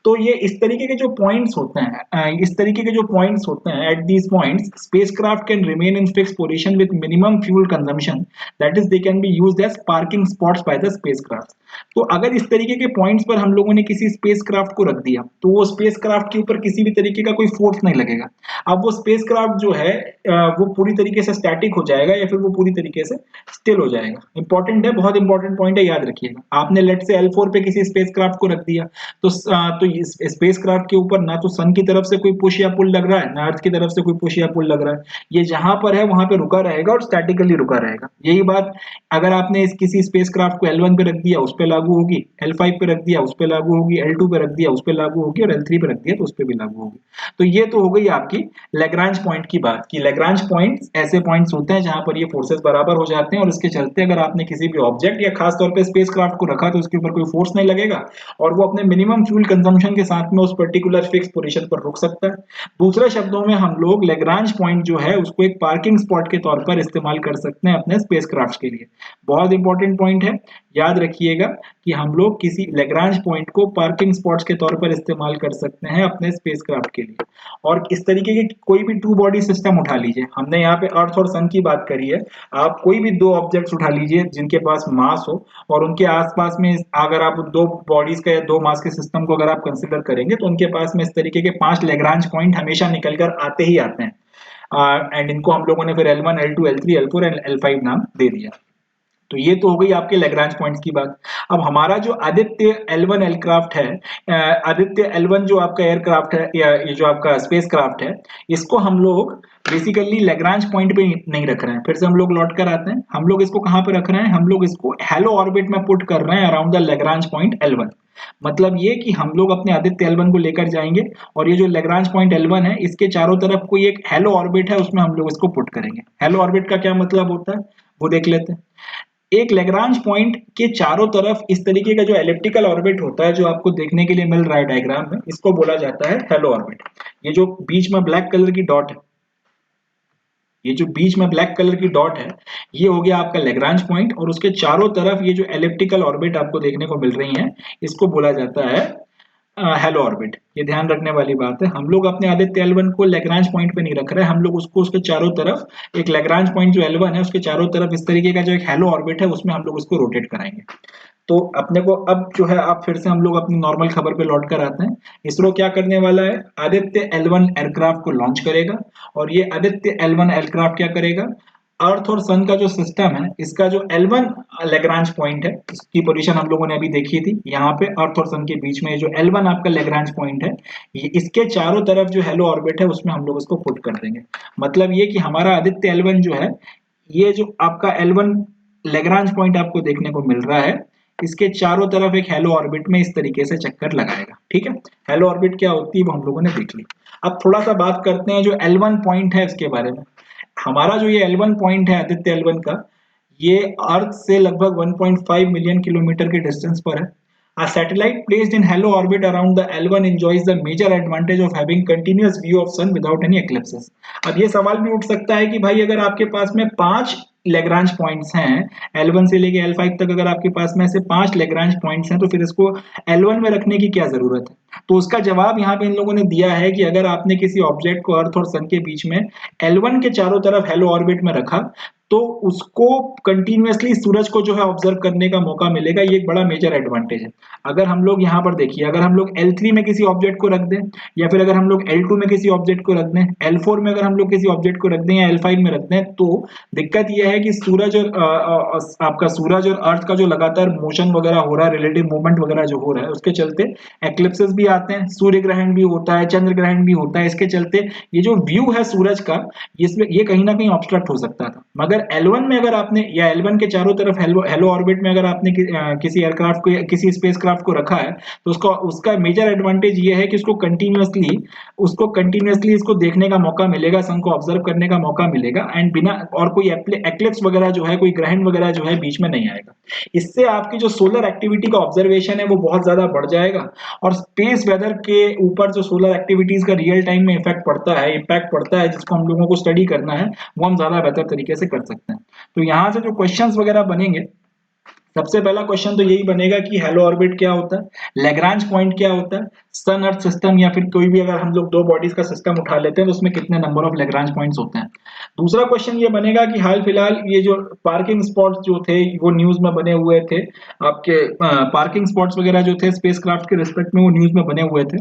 Speaker 1: तो ये इस तरीके के जो पॉइंट्स होते हैं at these points spacecraft can remain in fix position with minimum fuel consumption, that is they can be used as parking spots by the spacecraft. तो अगर इस तरीके के पॉइंट्स पर हम लोगों ने किसी स्पेसक्राफ्ट को रख दिया तो वो स्पेसक्राफ्ट के ऊपर किसी भी तरीके का कोई फोर्स नहीं लगेगा। अब वो स्पेसक्राफ्ट जो है वो पूरी तरीके से स्टैटिक हो जाएगा या फिर वो पूरी तरीके से स्टिल हो जाएगा। इंपॉर्टेंट है, बहुत इंपॉर्टेंट पॉइंट है, याद रखिएगा। आपने लेट से L4 पे किसी स्पेसक्राफ्ट को रख दिया तो स्पेसक्राफ्ट के ऊपर ना तो सन की तरफ से कोई पुश या पुल लग रहा है, ना अर्थ की तरफ से कोई पुश या पुल लग रहा है। ये जहां पर है वहां पे रुका रहेगा और स्टैटिकली रुका रहेगा। यही बात अगर आपने किसी स्पेसक्राफ्ट को L1 पे रख दिया उस पे लागू होगी, L5 पे रख दिया उस पे लागू होगी, L2 पे रख दिया उस पे लागू होगी, और L3 पे रख दिया तो उस पे भी लागू होगी। तो ये तो हो गई आपकी लेग्रांज पॉइंट की बात कि लेग्रांज पॉइंट्स ऐसे पॉइंट्स होते हैं जहां पर ये फोर्सेस बराबर हो जाते हैं, और इसके चलते अगर आपने किसी भी ऑब्जेक्ट या खास तौर पे स्पेसक्राफ्ट को रखा तो उसके ऊपर कोई फोर्स नहीं लगेगा और वो अपने मिनिमम फ्यूल कंजम्पशन के साथ में उस पर्टिकुलर फिक्स पोजीशन पर रुक सकता है। दूसरे शब्दों में हम लोग लेग्रांज पॉइंट जो है उसको एक पार्किंग स्पॉट के तौर पर इस्तेमाल कर सकते हैं अपने स्पेसक्राफ्ट के लिए। बहुत इंपॉर्टेंट पॉइंट है, याद रखिएगा कि हम लोग किसी लेग्रांज पॉइंट को पार्किंग स्पॉट्स के तौर पर इस्तेमाल कर सकते हैं अपने स्पेसक्राफ्ट के लिए। और इस तरीके के कोई भी टू बॉडी सिस्टम उठा लीजिए, हमने यहाँ पे अर्थ और सन की बात करी है, आप कोई भी दो ऑब्जेक्ट्स उठा लीजिए जिनके पास मास हो और उनके आसपास में अगर आप दो बॉडीज का या दो मास के सिस्टम को अगर आप कंसिडर करेंगे तो उनके पास में इस तरीके के 5 लेग्रांज पॉइंट हमेशा निकल कर आते ही आते हैं। एंड इनको हम लोगों ने फिर L1, L2, L3, L4 and L5 नाम दे दिया। तो ये तो हो गई आपके लेग्रांज पॉइंट्स की बात। अब हमारा जो आदित्य L1 एयरक्राफ्ट है, आदित्य L1 जो आपका एयरक्राफ्ट है या ये जो आपका स्पेसक्राफ्ट है, इसको हम लोग बेसिकली लेग्रांज पॉइंट पे नहीं रख रहे हैं। फिर से हम लोग लौट कर आते हैं, हम लोग इसको कहां पे रख रहे हैं, हम लोग इसको हेलो ऑर्बिट में पुट कर रहे हैं around the Lagrange point L1। मतलब ये कि हम लोग अपने आदित्य L1 को लेकर जाएंगे और ये जो लेग्रांज पॉइंट L1 है इसके चारों तरफ कोई एक हेलो ऑर्बिट है, उसमें हम लोग इसको पुट करेंगे। हेलो ऑर्बिट का क्या मतलब होता है वो देख लेते हैं। एक लेग्रांज पॉइंट के चारों तरफ इस तरीके का जो एलिप्टिकल ऑर्बिट होता है, जो आपको देखने के लिए मिल रहा है डायग्राम में, इसको बोला जाता है हेलो ऑर्बिट। ये जो बीच में ब्लैक कलर की डॉट है, ये जो बीच में ब्लैक कलर की डॉट है, ये हो गया आपका लेग्रांज पॉइंट, और उसके चारों तरफ ये जो एलिप्टिकल ऑर्बिट आपको देखने को मिल रही है, इसको बोला जाता है हेलो ऑर्बिट। ये ध्यान रखने वाली बात है, हम लोग अपने आदित्य L1 को लेग्रांज पॉइंट पे नहीं रख रहे हैं, हम लोग उसको उसके चारों तरफ एक लेग्रांज पॉइंट जो L1 है उसके चारों तरफ इस तरीके का जो एक हेलो ऑर्बिट है उसमें हम लोग उसको रोटेट कराएंगे। तो अपने को अब जो है आप फिर से हम लोग अपनी नॉर्मल खबर पे लौट कर आते हैं। इसरो क्या करने वाला है, आदित्य L1 एयरक्राफ्ट को लॉन्च करेगा, और ये आदित्य L1 एयरक्राफ्ट क्या करेगा, अर्थ और सन का जो सिस्टम है इसका जो L1 लेग्रांज पॉइंट है, इसकी पोजीशन हम लोगों ने अभी देखी थी, यहाँ पे अर्थ और सन के बीच में जो L1 आपका लेग्रांज पॉइंट है, ये इसके चारों तरफ जो हेलो ऑर्बिट है उसमें हम लोग इसको पुट कर देंगे। मतलब ये कि हमारा आदित्य L1 जो है, ये जो आपका L1 लेग्रांज पॉइंट आपको देखने को मिल रहा है, इसके चारों तरफ एक हेलो ऑर्बिट में इस तरीके से चक्कर लगाएगा। ठीक है, हेलो ऑर्बिट क्या होती है वो हम लोगों ने देख ली। अब थोड़ा सा बात करते हैं जो L1 पॉइंट है उसके बारे में। हमारा जो ये L1 पॉइंट है आदित्य L1 का, ये अर्थ से लगभग 1.5 मिलियन किलोमीटर के डिस्टेंस पर है। A satellite placed in hello orbit around the L1 enjoys the major advantage of having continuous view of sun without any eclipses। अब ये सवाल भी उठ सकता है कि भाई अगर आपके पास में 5 लेग्रांज पॉइंट्स हैं, L1 से लेके L5 तक अगर आपके पास में से 5 लेग्रांज पॉइंट्स हैं तो फिर इसको L1 में रखने की क्या जरूरत है? तो उसका जवाब यहाँ पे इन लोगों ने दिया है कि अगर आपने किसी ऑब्जेक्ट को अर्थ और सन के बीच में L1 के चारों तरफ हेलो ऑर्बिट में रखा तो उसको कंटिन्यूअसली सूरज को जो है ऑब्जर्व करने का मौका मिलेगा। ये एक बड़ा मेजर एडवांटेज है। अगर हम लोग यहाँ पर देखिए, अगर हम लोग L3 में किसी ऑब्जेक्ट को रख दें या फिर अगर हम लोग L2 में किसी ऑब्जेक्ट को रख दें, L4 में अगर हम लोग किसी ऑब्जेक्ट को रख दें या L5 में रख दें, तो दिक्कत यह है कि सूरज और आपका सूरज और अर्थ का जो लगातार मोशन वगैरह हो रहा है, रिलेटिव मूवमेंट वगैरह जो हो रहा है, उसके चलते एक्लिप्सेस भी आते हैं, सूर्य ग्रहण भी होता है, चंद्र ग्रहण भी होता है। इसके चलते ये जो व्यू है सूरज का, इसमें ये कहीं ना कहीं ऑब्स्ट्रक्ट हो सकता था। मगर L1 में अगर आपने या L1 के चारों तरफ हेलो ऑर्बिट में अगर आपने किसी एयरक्राफ्ट को किसी स्पेसक्राफ्ट को रखा है तो उसका मेजर एडवांटेज ये है कि उसको कंटिन्यूअसली इसको देखने का मौका मिलेगा, सन को ऑब्जर्व करने का मौका मिलेगा एंड बिना और कोई एक्लिप्स वगैरह जो है, कोई ग्रहण वगैरह जो है बीच में नहीं आएगा। इससे आपकी जो सोलर एक्टिविटी का ऑब्जर्वेशन है वो बहुत ज्यादा बढ़ जाएगा और स्पेस वेदर के ऊपर जो सोलर एक्टिविटीज का रियल टाइम में इम्पैक्ट पड़ता है जिसको हम लोगों को स्टडी करना है, वो हम ज्यादा बेहतर तरीके से कर सकते हैं। तो यहाँ से जो क्वेश्चंस वगैरह बनेंगे, सबसे पहला क्वेश्चन तो यही बनेगा कि हेलो ऑर्बिट क्या होता है, लैग्रांज पॉइंट क्या होता है, सन अर्थ सिस्टम या फिर कोई भी अगर हम लोग दो बॉडीज का सिस्टम उठा लेते हैं तो उसमें कितने नंबर ऑफ लैग्रांज पॉइंट्स होते हैं। दूसरा क्वेश्चन ये बनेगा कि हाल फिलहाल ये जो पार्किंग स्पॉट्स जो थे वो न्यूज में बने हुए थे, आपके पार्किंग स्पॉट्स वगैरह जो थे स्पेसक्राफ्ट के रिस्पेक्ट में वो न्यूज में बने हुए थे,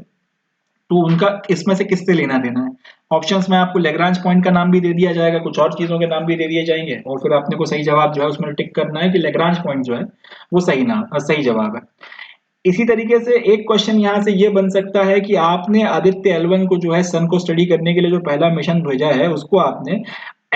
Speaker 1: तो उनका इसमें से किससे लेना देना है। ऑप्शंस में आपको लैग्रांज पॉइंट का नाम भी दे दिया जाएगा, कुछ और चीजों के नाम भी दे दिए जाएंगे और फिर आपने को सही जवाब जो है उसमें टिक करना है कि लैग्रांज पॉइंट जो है वो सही जवाब है। इसी तरीके से एक क्वेश्चन यहाँ से ये बन सकता है कि आपने आदित्य L1 को जो है सन को स्टडी करने के लिए जो पहला मिशन भेजा है उसको आपने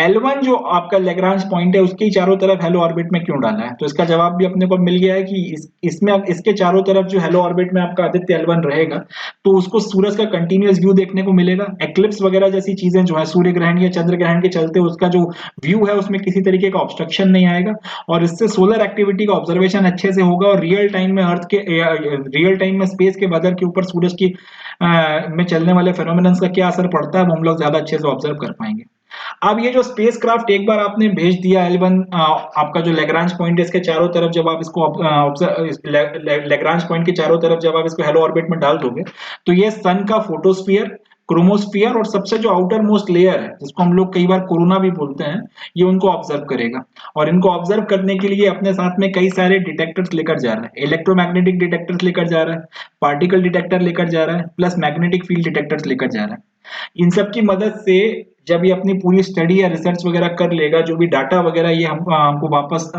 Speaker 1: L1 जो आपका लैग्रांज पॉइंट है उसके चारों तरफ हेलो ऑर्बिट में क्यों डाला है। तो इसका जवाब भी अपने को मिल गया है कि इसमें इसके चारों तरफ जो हेलो ऑर्बिट में आपका आदित्य L1 रहेगा तो उसको सूरज का कंटिन्यूअस व्यू देखने को मिलेगा। एक्लिप्स वगैरह जैसी चीजें जो है सूर्य ग्रहण या चंद्र ग्रहण के चलते उसका जो व्यू है उसमें किसी तरीके का ऑब्स्ट्रक्शन नहीं आएगा और इससे सोलर एक्टिविटी का ऑब्जर्वेशन अच्छे से होगा और रियल टाइम में स्पेस के वेदर के ऊपर सूरज की में चलने वाले फेनोमेनन्स का क्या असर पड़ता है वो हम लोग ज्यादा अच्छे से ऑब्जर्व कर पाएंगे। अब ये जो स्पेसक्राफ्ट एक बार आपने भेज दिया L1, आपका जो लैग्रांज पॉइंट है इसके चारों तरफ जब आप इसको लैग्रांज पॉइंट के चारों तरफ जब आप इसको हेलो ऑर्बिट में डाल दोगे तो ये सन का फोटोस्फीयर, क्रोमोस्फीयर और सबसे जो आउटर मोस्ट लेयर है जिसको हम लोग कई बार कोरोना भी बोलते हैं, ये उनको ऑब्जर्व करेगा और इनको ऑब्जर्व करने के लिए अपने साथ में कई सारे डिटेक्टर्स लेकर जा रहा है। इलेक्ट्रोमैग्नेटिक डिटेक्टर्स लेकर जा रहा है, पार्टिकल डिटेक्टर लेकर जा रहा है, प्लस मैग्नेटिक फील्ड डिटेक्टर्स लेकर जा रहा है। इन सब की मदद से जब ये अपनी पूरी स्टडी या रिसर्च वगैरह कर लेगा, जो भी डाटा वगैरह ये हमको वापस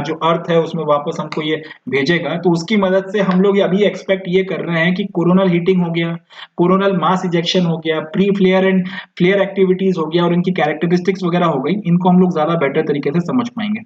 Speaker 1: जो अर्थ है उसमें वापस हमको ये भेजेगा, तो उसकी मदद से हम लोग अभी एक्सपेक्ट ये कर रहे हैं कि कोरोनल हीटिंग हो गया, कोरोनल मास इजेक्शन हो गया, pre flare and flare activities हो गया और इनकी कैरेक्टरिस्टिक्स वगैरह हो गई, इनको हम लोग ज्यादा बेटर तरीके से समझ पाएंगे।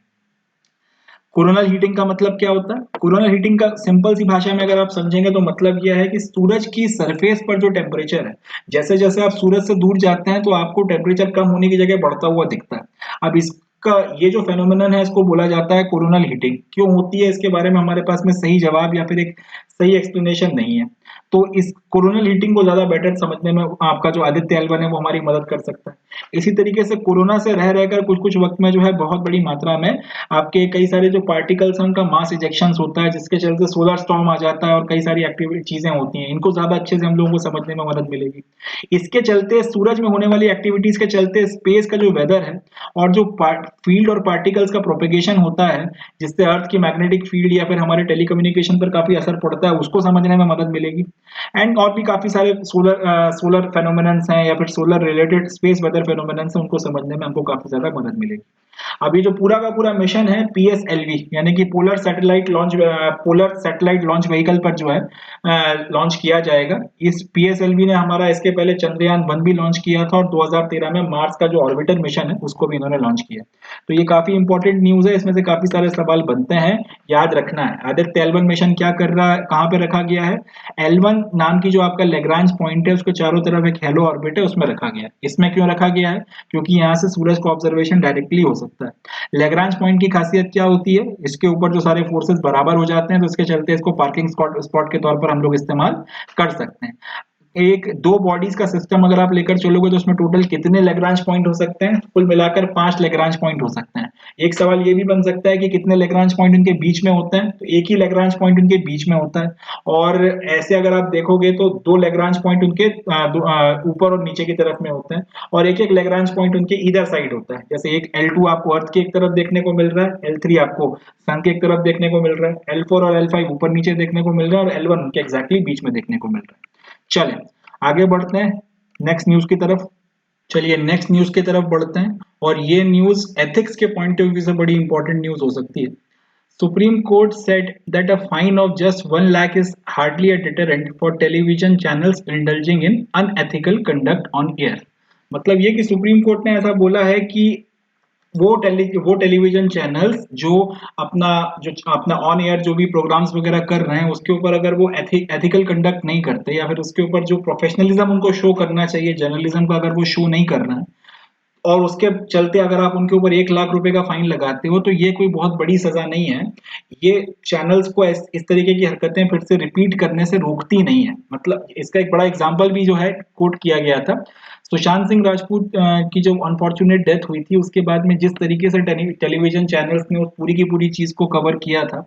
Speaker 1: कोरोनल हीटिंग का मतलब क्या होता है? कोरोनल हीटिंग का सिंपल सी भाषा में अगर आप समझेंगे तो मतलब यह है कि सूरज की सरफेस पर जो टेम्परेचर है, जैसे जैसे आप सूरज से दूर जाते हैं तो आपको टेम्परेचर कम होने की जगह बढ़ता हुआ दिखता है। अब इसका ये जो फेनोमेनन है इसको बोला जाता है कोरोनल हीटिंग। क्यों होती है इसके बारे में हमारे पास में सही जवाब या फिर एक सही एक्सप्लेनेशन नहीं है, तो इस कोरोनल हीटिंग को ज्यादा बेटर समझने में आपका जो आदित्य L1 है वो हमारी मदद कर सकता है। इसी तरीके से कोरोना से रह रहकर कुछ कुछ वक्त में जो है बहुत बड़ी मात्रा में आपके कई सारे जो पार्टिकल्स हैं उनका मास इजेक्शन होता है, जिसके चलते सोलर स्टॉर्म आ जाता है और कई सारी एक्टिविटी चीजें होती हैं, इनको ज्यादा अच्छे से हम लोगों को समझने में मदद मिलेगी। इसके चलते सूरज में होने वाली एक्टिविटीज के चलते स्पेस का जो वेदर है और जो फील्ड और पार्टिकल्स का प्रोपेगेशन होता है जिससे अर्थ की मैग्नेटिक फील्ड या फिर हमारे टेलीकम्युनिकेशन पर काफी असर पड़ता है, उसको समझने में मदद मिलेगी। एंड और भी काफी सारे सोलर फेनोमेनन्स हैं या फिर सोलर रिलेटेड स्पेस वेदर फेनोमेनन्स हैं, उनको समझने में हमको काफी ज्यादा मदद मिलेगी। अभी जो पूरा का पूरा मिशन है PSLV यानी कि पोलर सैटेलाइट लॉन्च व्हीकल पर जो है लॉन्च किया जाएगा। इस PSLV ने हमारा इसके पहले चंद्रयान-1 भी लॉन्च किया था और 2013 में मार्स का जो ऑर्बिटर मिशन है उसको भी इन्होंने लॉन्च किया। तो ये काफी इंपॉर्टेंट न्यूज है, इसमें से काफी सारे सवाल बनते हैं, याद रखना है। आदित्य L1 मिशन क्या कर रहा है, कहाँ पे रखा गया है? L1 नाम की जो आपका लैग्रांज पॉइंट है उसके चारों तरफ एक हेलो ऑर्बिट है उसमें रखा गया है। इसमें क्यों रखा गया है? क्योंकि यहाँ से सूरज का ऑब्जर्वेशन डायरेक्टली हो सकता है। लैग्रांज पॉइंट की खासियत क्या होती है? इसके ऊपर जो सारे फोर्सेस बराबर हो जाते हैं, तो इसके चलते इसको पार्किंग स्पॉट के तौर पर हम लोग इस्तेमाल कर सकते हैं। एक दो बॉडीज का सिस्टम अगर आप लेकर चलोगे तो उसमें टोटल कितने लैग्रांज पॉइंट हो सकते हैं? कुल मिलाकर 5 लैग्रांज पॉइंट हो सकते हैं। एक सवाल ये भी बन सकता है कि कितने लैग्रांज पॉइंट उनके बीच में होते हैं, तो एक ही लैग्रांज पॉइंट उनके बीच में होता है। और ऐसे अगर आप देखोगे तो दो लैग्रांज पॉइंट उनके ऊपर और नीचे की तरफ में होते हैं, और एक एक लैग्रांज पॉइंट उनके ईदर साइड होता है। जैसे एक L2 आपको अर्थ की एक तरफ देखने को मिल रहा है, L3 आपको सन की एक तरफ देखने को मिल रहा है, L4 और L5 ऊपर नीचे देखने को मिल रहा है, और L1 उनके एग्जैक्टली बीच में देखने को मिल रहा है। चलें आगे बढ़ते हैं नेक्स्ट न्यूज की तरफ। चलिए नेक्स्ट न्यूज की तरफ बढ़ते हैं, और ये न्यूज एथिक्स के पॉइंट ऑफ व्यू से बड़ी इंपॉर्टेंट न्यूज हो सकती है। Supreme court said that a fine of just 1 lakh is hardly a deterrent for television channels indulging in unethical conduct on air। मतलब ये कि सुप्रीम कोर्ट ने ऐसा बोला है कि वो टेलीविजन चैनल्स जो अपना ऑन एयर जो भी प्रोग्राम्स वगैरह कर रहे हैं उसके ऊपर अगर वो एथिकल कंडक्ट नहीं करते, या फिर उसके ऊपर जो प्रोफेशनलिज्म उनको शो करना चाहिए, जर्नलिज्म का अगर वो शो नहीं कर रहे हैं, और उसके चलते अगर आप उनके ऊपर 1 लाख रुपए का फाइन लगाते हो, तो ये कोई बहुत बड़ी सजा नहीं है। ये चैनल्स को इस तरीके की हरकतें फिर से रिपीट करने से रोकती नहीं है। मतलब इसका एक बड़ा एग्जांपल भी जो है कोट किया गया था, सुशांत सिंह राजपूत की जो अनफॉर्चुनेट डेथ हुई थी उसके बाद में जिस तरीके से टेलीविजन चैनल्स ने उस पूरी की पूरी चीज को कवर किया था,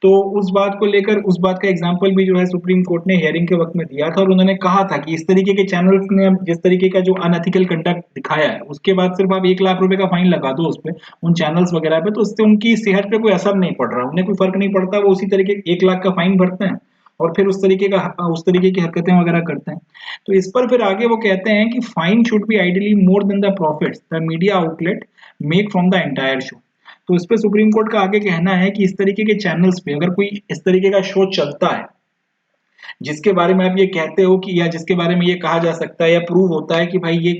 Speaker 1: तो उस बात को लेकर उस बात का एग्जाम्पल भी जो है सुप्रीम कोर्ट ने हियरिंग के वक्त में दिया था, और उन्होंने कहा था कि इस तरीके के चैनल्स ने जिस तरीके का जो अनएथिकल कंडक्ट दिखाया है उसके बाद सिर्फ आप 1 लाख रुपए का फाइन लगा दो उस पे, उन चैनल्स वगैरह पे, तो उससे उनकी सेहत पे कोई असर नहीं पड़ रहा, उन्हें कोई फर्क नहीं पड़ता, वो उसी तरीके 1 लाख का फाइन भरते हैं और फिर उस तरीके की हरकतें वगैरह करते हैं। तो इस पर फिर आगे वो कहते हैं कि fine should be ideally more than the profits the media outlet make from the entire show. तो इस पे सुप्रीम कोर्ट का आगे कहना है कि इस तरीके के चैनल्स पे अगर कोई इस तरीके का शो चलता है जिसके बारे में आप ये कहते हो कि, या जिसके बारे में ये कहा जा सकता है या प्रूव होता है कि भाई ये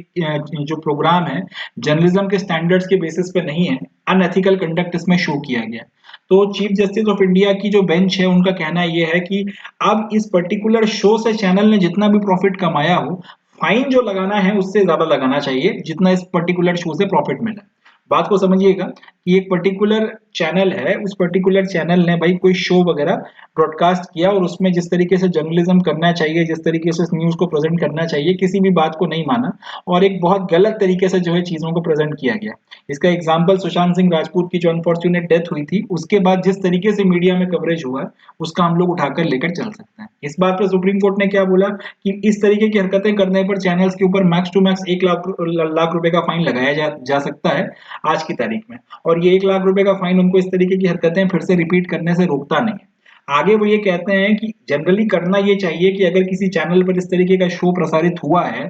Speaker 1: जो प्रोग्राम है जर्नलिज्म के स्टैंडर्ड्स के बेसिस पे नहीं है, अनएथिकल कंडक्ट इसमें शो किया गया, तो चीफ जस्टिस ऑफ इंडिया की जो बेंच है उनका कहना ये है कि अब इस पर्टिकुलर शो से चैनल ने जितना भी प्रॉफिट कमाया हो, फाइन जो लगाना है उससे ज्यादा लगाना चाहिए जितना इस पर्टिकुलर शो से प्रॉफिट मिला। बात को समझिएगा कि एक पर्टिकुलर चैनल है, उस पर्टिकुलर चैनल ने भाई कोई शो वगैरह ब्रॉडकास्ट किया और उसमें जिस तरीके से जर्नलिज्म करना चाहिए, जिस तरीके से न्यूज को प्रेजेंट करना चाहिए, किसी भी बात को नहीं माना और एक बहुत गलत तरीके से जो है चीजों को प्रेजेंट किया गया। इसका एग्जाम्पल सुशांत सिंह राजपूत की जो अनफॉर्चुनेट डेथ हुई थी उसके बाद जिस तरीके से मीडिया में कवरेज हुआ उसका हम लोग उठाकर लेकर चल सकते हैं। इस बात पर सुप्रीम कोर्ट ने क्या बोला कि इस तरीके की हरकतें करने पर चैनल्स के ऊपर मैक्स टू मैक्स 1 लाख रुपए का फाइन लगाया जा सकता है आज की तारीख में, और ये 1 लाख रुपए का फाइन उनको इस तरीके की हरकतें फिर से रिपीट करने से रोकता नहीं है। आगे वो ये कहते हैं कि जनरली करना ये चाहिए कि अगर किसी चैनल पर इस तरीके का शो प्रसारित हुआ है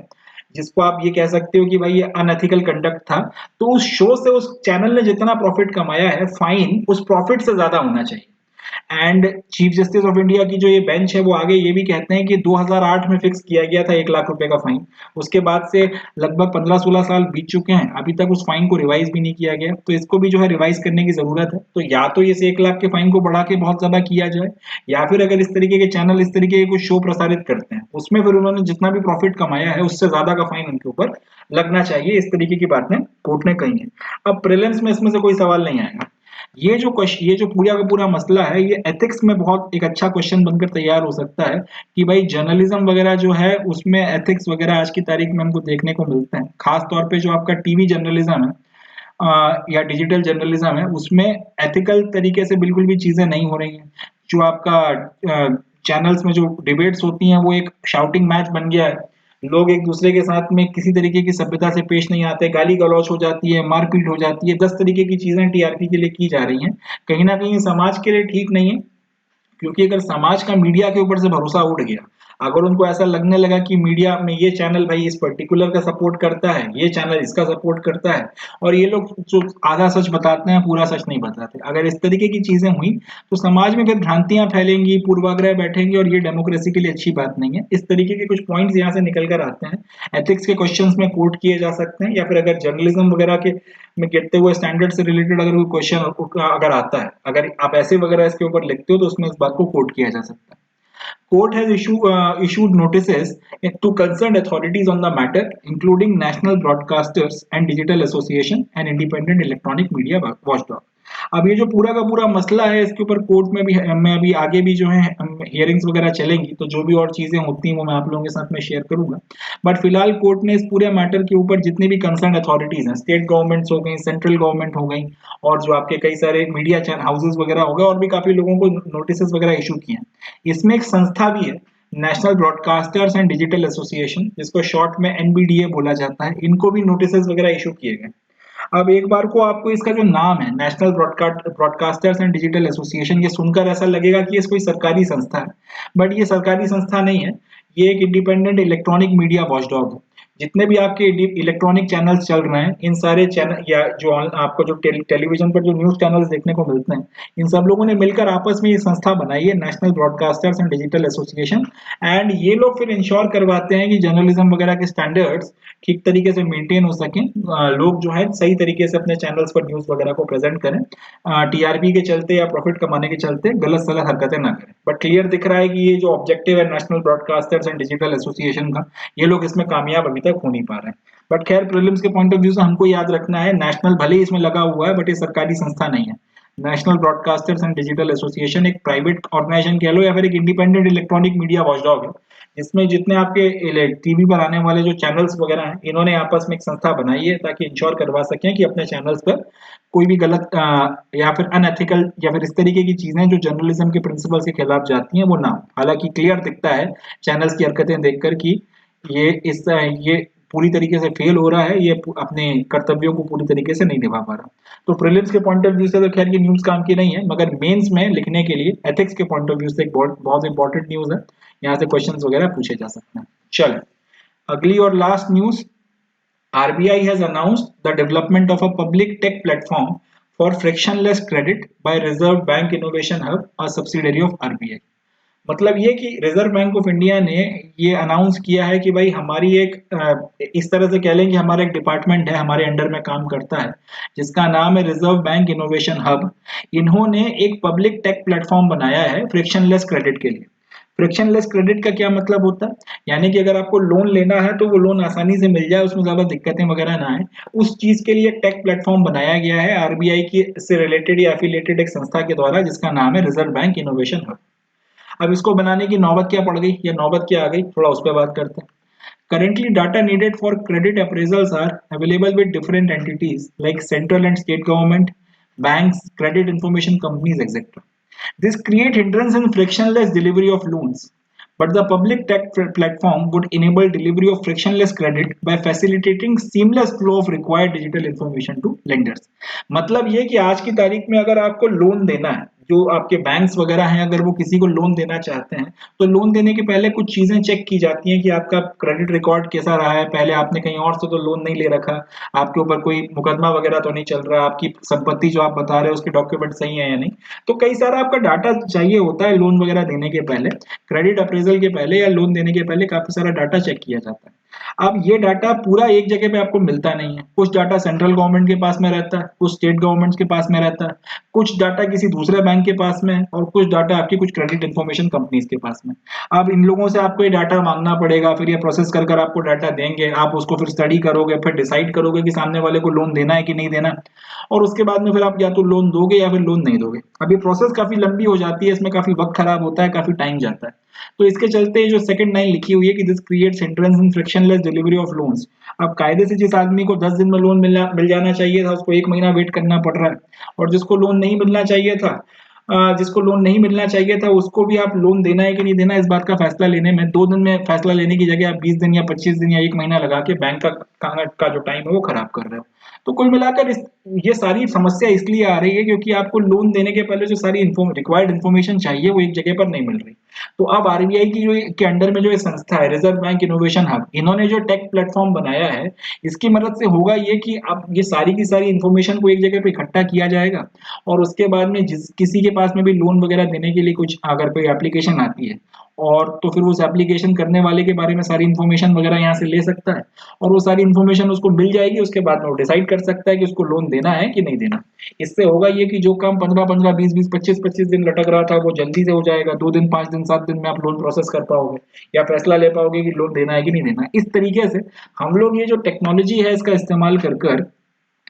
Speaker 1: जिसको आप ये कह सकते हो कि भाई ये अनएथिकल कंडक्ट था, तो उस शो से उस चैनल ने जितना प्रॉफिट कमाया है फाइन उस प्रॉफिट से ज्यादा होना चाहिए। And chief justice of India की जो ये बेंच है वो आगे ये भी कहते हैं कि 2008 में फिक्स किया गया था 1 लाख रुपए का फाइन, उसके बाद से लगभग 15-16 साल बीत चुके हैं, अभी तक उस फाइन को रिवाइज भी नहीं किया गया, तो इसको भी जो है रिवाइज करने की जरूरत है। तो या तो इस 1 लाख के फाइन को बढ़ा के बहुत ज्यादा किया जाए, या फिर अगर इस तरीके के चैनल इस तरीके के कुछ शो प्रसारित करते हैं उसमें फिर उन्होंने जितना भी प्रॉफिट कमाया है उससे ज्यादा का फाइन उनके ऊपर लगना चाहिए, इस तरीके की बातें कोर्ट ने कही है। अब प्रीलिम्स में इसमें से कोई सवाल नहीं आएगा। ये जो पूरा का पूरा मसला है ये एथिक्स में बहुत एक अच्छा क्वेश्चन बनकर तैयार हो सकता है कि भाई जर्नलिज्म वगैरह जो है उसमें एथिक्स वगैरह आज की तारीख में हमको देखने को मिलते हैं, खास तौर पे जो आपका टीवी जर्नलिज्म है या डिजिटल जर्नलिज्म है उसमें एथिकल तरीके से बिल्कुल भी चीजें नहीं हो रही हैं। जो आपका चैनल्स में जो डिबेट्स होती हैं वो एक शाउटिंग मैच बन गया है, लोग एक दूसरे के साथ में किसी तरीके की सभ्यता से पेश नहीं आते, गाली गलौज हो जाती है, मारपीट हो जाती है, 10 तरीके की चीजें टीआरपी के लिए की जा रही हैं, कहीं ना कहीं समाज के लिए ठीक नहीं है। क्योंकि अगर समाज का मीडिया के ऊपर से भरोसा उठ गया, अगर उनको ऐसा लगने लगा कि मीडिया में ये चैनल भाई इस पर्टिकुलर का सपोर्ट करता है, ये चैनल इसका सपोर्ट करता है, और ये लोग जो आधा सच बताते हैं पूरा सच नहीं बताते, अगर इस तरीके की चीजें हुई तो समाज में फिर भ्रांतियां फैलेंगी, पूर्वाग्रह बैठेंगे, और ये डेमोक्रेसी के लिए अच्छी बात नहीं है। इस तरीके के कुछ पॉइंट्स यहाँ से निकल कर आते हैं, एथिक्स के क्वेश्चंस में कोट किए जा सकते हैं, या फिर अगर जर्नलिज्म वगैरह के में गिरते हुए स्टैंडर्ड से रिलेटेड अगर कोई क्वेश्चन अगर आता है, अगर आप ऐसे वगैरह इसके ऊपर लिखते हो तो उसमें इस बात को कोट किया जा सकता है। Court has issued notices to concerned authorities on the matter, including National Broadcasters and Digital Association and Independent Electronic Media Watchdog। अब ये जो पूरा का पूरा मसला है इसके ऊपर कोर्ट में भी मैं अभी आगे भी जो है हियरिंग्स वगैरह चलेंगी तो जो भी और चीजें होती हैं वो मैं आप लोगों के साथ में शेयर करूंगा। बट फिलहाल कोर्ट ने इस पूरे मैटर के ऊपर जितने भी कंसर्न अथॉरिटीज हैं, स्टेट गवर्नमेंट्स हो गई, सेंट्रल गवर्नमेंट हो गई, और जो आपके कई सारे मीडिया हाउसेज वगैरह हो गए, और भी काफी लोगों को नोटिस वगैरह इशू किए हैं। इसमें एक संस्था भी है, national broadcasters and digital association, जिसको शॉर्ट में एनबीडीए बोला जाता है, इनको भी नोटिस वगैरह इशू किए गए। अब एक बार को आपको इसका जो नाम है national broadcasters and digital association, ये सुनकर ऐसा लगेगा कि ये कोई सरकारी संस्था है, बट ये सरकारी संस्था नहीं है। ये एक इंडिपेंडेंट इलेक्ट्रॉनिक मीडिया वॉचडॉग है। जितने भी आपके इलेक्ट्रॉनिक चैनल्स चल रहे हैं, इन सारे चैनल या जो आपको जो टेलीविजन पर जो न्यूज चैनल्स देखने को मिलते हैं, इन सब लोगों ने मिलकर आपस में ये संस्था बनाई है, national broadcasters and digital association. And ये लोग फिर इंश्योर करवाते हैं कि जर्नलिज्म वगैरह के स्टैंडर्ड्स ठीक तरीके से मेंटेन हो सकें, लोग जो है सही तरीके से अपने चैनल्स पर न्यूज वगैरह को प्रेजेंट करें, टीआरपी के चलते या प्रॉफिट कमाने के चलते गलत सलत हरकतें ना करें। बट क्लियर दिख रहा है कि ये जो ऑब्जेक्टिव है national broadcasters and digital association का, ये लोग इसमें कामयाब अभी तक हो नहीं पा रहे हैं। बट खैर, प्रीलिम्स के पॉइंट ऑफ व्यू से हमको याद रखना है, नेशनल भले ही इसमें लगा हुआ है बट ये सरकारी संस्था नहीं है। National broadcasters and digital association एक प्राइवेट ऑर्गेनाइजेशन कह लो या फिर एक इंडिपेंडेंट इलेक्ट्रॉनिक मीडिया वॉचडॉग है, जिसमें जितने आपके टीवी पर आने वाले जो चैनल्स वगैरह हैं, इन्होंने आपस में एक संस्था बनाई है ताकि इंश्योर करवा सकें कि अपने चैनल्स पर कोई भी गलत या फिर अनएथिकल या फिर इस तरीके की चीजें जो जर्नलिज्म के प्रिंसिपल्स के खिलाफ जाती हैं वो ना हो। हालांकि क्लियर दिखता है चैनल्स की हरकतें देखकर कि ये पूरी तरीके से फेल हो रहा है, ये अपने कर्तव्यों को पूरी तरीके से नहीं निभा पा रहा। तो प्रीलिम्स के पॉइंट ऑफ व्यू से तो खैर ये न्यूज काम की नहीं है, मगर मेंस में लिखने के लिए एथिक्स के पॉइंट ऑफ व्यू से एक बहुत इंपॉर्टेंट न्यूज है। यहाँ से क्वेश्चंस वगैरह पूछे जा सकते हैं। चलो अगली और last news, RBI has announced the development of a public tech platform for frictionless credit by Reserve Bank Innovation Hub, a subsidiary of RBI। मतलब ये कि रिजर्व बैंक ऑफ इंडिया ने ये अनाउंस किया है कि भाई हमारी एक इस तरह से कह लें कि हमारा एक डिपार्टमेंट है, हमारे अंडर में काम करता है, जिसका नाम है रिजर्व बैंक इनोवेशन हब। इन्होंने एक पब्लिक टेक प्लेटफॉर्म बनाया है फ्रिक्शनलेस क्रेडिट के लिए। फ्रिक्शनलेस क्रेडिट का क्या मतलब होता है, यानी कि अगर आपको लोन लेना है तो वो लोन आसानी से मिल जाए, उसमें ज्यादा दिक्कतें वगैरह ना आए, उस चीज के लिए एक टेक प्लेटफॉर्म बनाया गया है आरबीआई की से रिलेटेड या एफिलिएटेड एक संस्था के द्वारा, जिसका नाम है रिजर्व बैंक इनोवेशन हब। अब इसको बनाने की नौबत क्या पड़ गई या नौबत क्या आ गई, थोड़ा उस पर बात करते हैं। Currently, data needed for credit appraisals are available with different entities like central and state government, banks, credit information companies, etc. This creates hindrance in frictionless delivery of loans. But the public tech platform would enable delivery of frictionless credit by facilitating seamless flow of required digital information to lenders. मतलब ये कि आज की तारीख में अगर आपको लोन देना है, जो आपके बैंक्स वगैरह हैं, अगर वो किसी को लोन देना चाहते हैं तो लोन देने के पहले कुछ चीजें चेक की जाती हैं कि आपका क्रेडिट रिकॉर्ड कैसा रहा है, पहले आपने कहीं और से तो लोन नहीं ले रखा, आपके ऊपर कोई मुकदमा वगैरह तो नहीं चल रहा, आपकी संपत्ति जो आप बता रहे हो उसके डॉक्यूमेंट सही है या नहीं। तो कई सारा आपका डाटा चाहिए होता है लोन वगैरह देने के पहले, क्रेडिट अप्रेजल के पहले या लोन देने के पहले काफी सारा डाटा चेक किया जाता है। अब ये डाटा पूरा एक जगह पे आपको मिलता नहीं है, कुछ डाटा सेंट्रल गवर्नमेंट के पास में रहता है, कुछ स्टेट गवर्नमेंट के पास में रहता है, कुछ डाटा किसी दूसरे बैंक के पास में है, और कुछ डाटा आपकी कुछ क्रेडिट इंफॉर्मेशन कंपनीज के पास में। अब इन लोगों से आपको ये डाटा मांगना पड़ेगा, फिर ये प्रोसेस कर कर आपको डाटा देंगे, आप उसको फिर स्टडी करोगे, फिर डिसाइड करोगे कि सामने वाले को लोन देना है कि नहीं देना, और उसके बाद में फिर आप या तो लोन दोगे या फिर लोन नहीं दोगे। अब ये प्रोसेस काफी लंबी हो जाती है, इसमें काफी वक्त खराब होता है, काफी टाइम जाता है। तो इसके चलते जो सेकंड लाइन लिखी हुई है कि this creates hindrance in frictionless delivery of loans. अब कायदे से जिस आदमी को 10 दिन में लोन मिल जाना चाहिए था, उसको 1 महीना वेट करना पड़ रहा है, और जिसको लोन नहीं मिलना चाहिए था उसको भी आप लोन देना है कि नहीं देना, इस बात का फैसला लेने में 2 दिन में फैसला लेने की जगह आप 20 दिन या 25 दिन या 1 महीना लगा के बैंक का जो टाइम है वो खराब कर रहे हो। तो कुल मिलाकर ये सारी समस्या इसलिए आ रही है क्योंकि आपको लोन देने के पहले जो सारी रिक्वायर्ड इन्फॉर्मेशन चाहिए वो एक जगह पर नहीं मिल रही। तो अब आरबीआई की जो के अंडर में जो संस्था है रिजर्व बैंक इनोवेशन हब, इन्होंने जो टेक प्लेटफॉर्म बनाया है, इसकी मदद से होगा ये कि अब ये सारी की सारी इन्फॉर्मेशन को एक जगह पे इकट्ठा किया जाएगा, और उसके बाद में जिस किसी के पास में भी लोन वगैरह देने के लिए कुछ अगर कोई एप्लीकेशन आती है, और तो फिर उस एप्लीकेशन करने वाले के बारे में सारी इन्फॉर्मेशन वगैरह यहाँ से ले सकता है, और वो सारी इन्फॉर्मेशन उसको मिल जाएगी, उसके बाद में वो डिसाइड कर सकता है कि उसको लोन देना है कि नहीं देना। इससे होगा ये कि जो काम 15-15, 20-20, 25-25 दिन लटक रहा था वो जल्दी से हो जाएगा, 2 दिन, 5 दिन, 7 दिन में आप लोन प्रोसेस कर पाओगे या फैसला ले पाओगे कि लोन देना है कि नहीं देना। इस तरीके से हम लोग ये जो टेक्नोलॉजी है इसका इस्तेमाल कर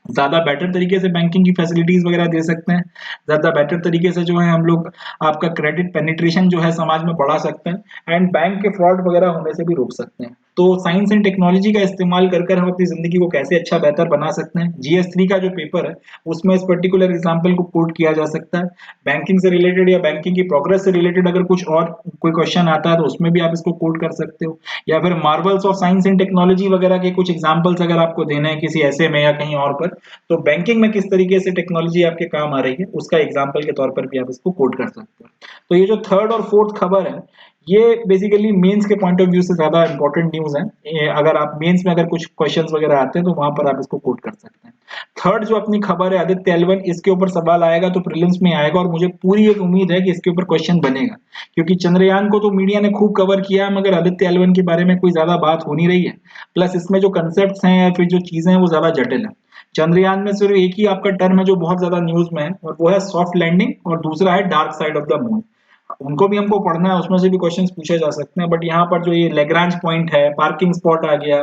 Speaker 1: ज़्यादा बेटर तरीके से बैंकिंग की फैसिलिटीज़ वगैरह दे सकते हैं, ज़्यादा बेटर तरीके से जो है हम लोग आपका क्रेडिट पेनिट्रेशन जो है समाज में बढ़ा सकते हैं एंड बैंक के फ्रॉड वगैरह होने से भी रोक सकते हैं। तो साइंस एंड टेक्नोलॉजी का इस्तेमाल कर कर हम अपनी ज़िंदगी को कैसे अच्छा बेहतर बना सकते हैं। जीएस3 का जो पेपर है उसमें इस पर्टिकुलर एग्जाम्पल को कोट किया जा सकता है। बैंकिंग से रिलेटेड या बैंकिंग की प्रोग्रेस से रिलेटेड अगर कुछ और कोई क्वेश्चन आता है तो उसमें भी आप इसको कोट कर सकते हो, या फिर Marvels of science and technology वगैरह के कुछ एग्जाम्पल्स अगर आपको देने हैं किसी ऐसे में या कहीं और पर, तो बैंकिंग में किस तरीके से टेक्नोलॉजी आपके काम आ रही है उसका एग्जाम्पल के तौर पर भी आप इसको कोट कर सकते हो। तो ये जो थर्ड और फोर्थ खबर है ये बेसिकली मेंस के पॉइंट ऑफ व्यू से ज्यादा इंपॉर्टेंट न्यूज है। अगर आप मेंस में अगर कुछ क्वेश्चंस वगैरह आते हैं तो वहां पर आप इसको कोट कर सकते हैं। थर्ड जो अपनी खबर है आदित्य L1, इसके ऊपर सवाल आएगा तो प्रीलिम्स में आएगा और मुझे पूरी एक उम्मीद है कि इसके ऊपर क्वेश्चन बनेगा, क्योंकि चंद्रयान को तो मीडिया ने खूब कवर किया है मगर आदित्य L1 के बारे में कोई ज्यादा बात हो नहीं रही है। प्लस इसमें जो कंसेप्ट हैं या फिर जो चीजें हैं वो ज्यादा जटिल है। चंद्रयान में सिर्फ एक ही आपका टर्म है जो बहुत ज्यादा न्यूज में है और वो है सॉफ्ट लैंडिंग, और दूसरा है dark side of the moon. उनको भी हमको पढ़ना है, उसमें से भी क्वेश्चंस पूछे जा सकते हैं, बट यहाँ पर जो ये लेग्रांज पॉइंट है, पार्किंग स्पॉट आ गया,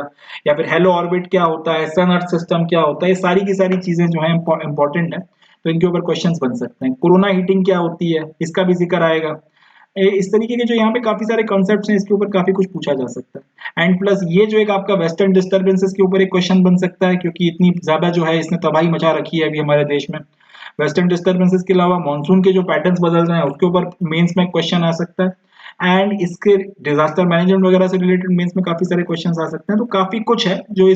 Speaker 1: या फिर हेलो ऑर्बिट क्या होता है, सन अर्थ सिस्टम क्या होता है, ये सारी की सारी चीजें जो है इंपॉर्टेंट है, तो इनके ऊपर क्वेश्चंस बन सकते हैं। कोरोना हीटिंग क्या होती है इसका भी जिक्र आएगा। इस तरीके के जो यहाँ पे काफी सारे कॉन्सेप्ट्स हैं इसके ऊपर काफी कुछ पूछा जा सकता है। एंड प्लस ये जो एक आपका वेस्टर्न डिस्टर्बेंसेस के ऊपर एक क्वेश्चन बन सकता है, क्योंकि इतनी ज्यादा जो है इसने तबाही मचा रखी है अभी हमारे देश में। वेस्टर्न डिस्टर्बेंसेस के अलावा मानसून के जो पैटर्न्स बदल रहे हैं उसके ऊपर मेंस में क्वेश्चन आ सकता है, एंड इसके डिजास्टर मैनेजमेंट वगैरह से रिलेटेड मेंस में काफी सारे क्वेश्चंस आ सकते हैं। तो काफी कुछ है जो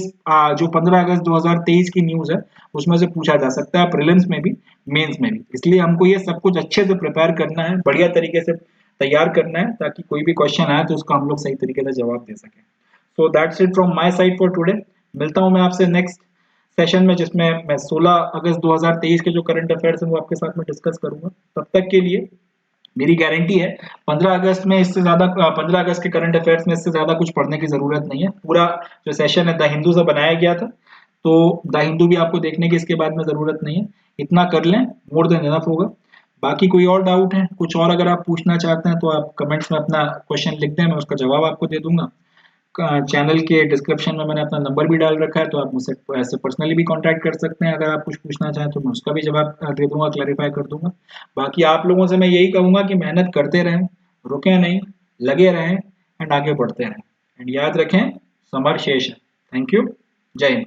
Speaker 1: जो 15 अगस्त 2023 की न्यूज है उसमें से पूछा जा सकता है, प्रीलिम्स में भी मेंस में भी। इसलिए हमको ये सब कुछ अच्छे से प्रिपेयर करना है, बढ़िया तरीके से तैयार करना है, ताकि कोई भी क्वेश्चन आए तो उसका हम लोग सही तरीके से जवाब दे सकें। So that's it from my side for today. मिलता हूं मैं आपसे नेक्स्ट सेशन में, जिसमें मैं 16 अगस्त 2023 के जो करंट अफेयर्स हैं वो आपके साथ में डिस्कस करूंगा। तब तक के लिए मेरी गारंटी है 15 अगस्त में इससे ज्यादा 15 अगस्त के करंट अफेयर्स में इससे ज्यादा कुछ पढ़ने की जरूरत नहीं है। पूरा जो सेशन है द हिंदू से बनाया गया था, तो द हिंदू भी आपको देखने की इसके बाद में जरूरत नहीं है। इतना कर लें, मोर देन इनफ होगा। बाकी कोई और डाउट है, कुछ और अगर आप पूछना चाहते हैं तो आप कमेंट्स में अपना क्वेश्चन लिख दें, मैं उसका जवाब आपको दे दूंगा। चैनल के डिस्क्रिप्शन में मैंने अपना नंबर भी डाल रखा है, तो आप मुझसे ऐसे पर्सनली भी कांटेक्ट कर सकते हैं। अगर आप कुछ पूछना चाहें तो मैं उसका भी जवाब दे दूंगा, क्लैरिफाई कर दूंगा। बाकी आप लोगों से मैं यही कहूंगा कि मेहनत करते रहें, रुके नहीं, लगे रहें एंड आगे बढ़ते रहें, एंड याद रखें समर शेष है। Thank you. जय हिंद।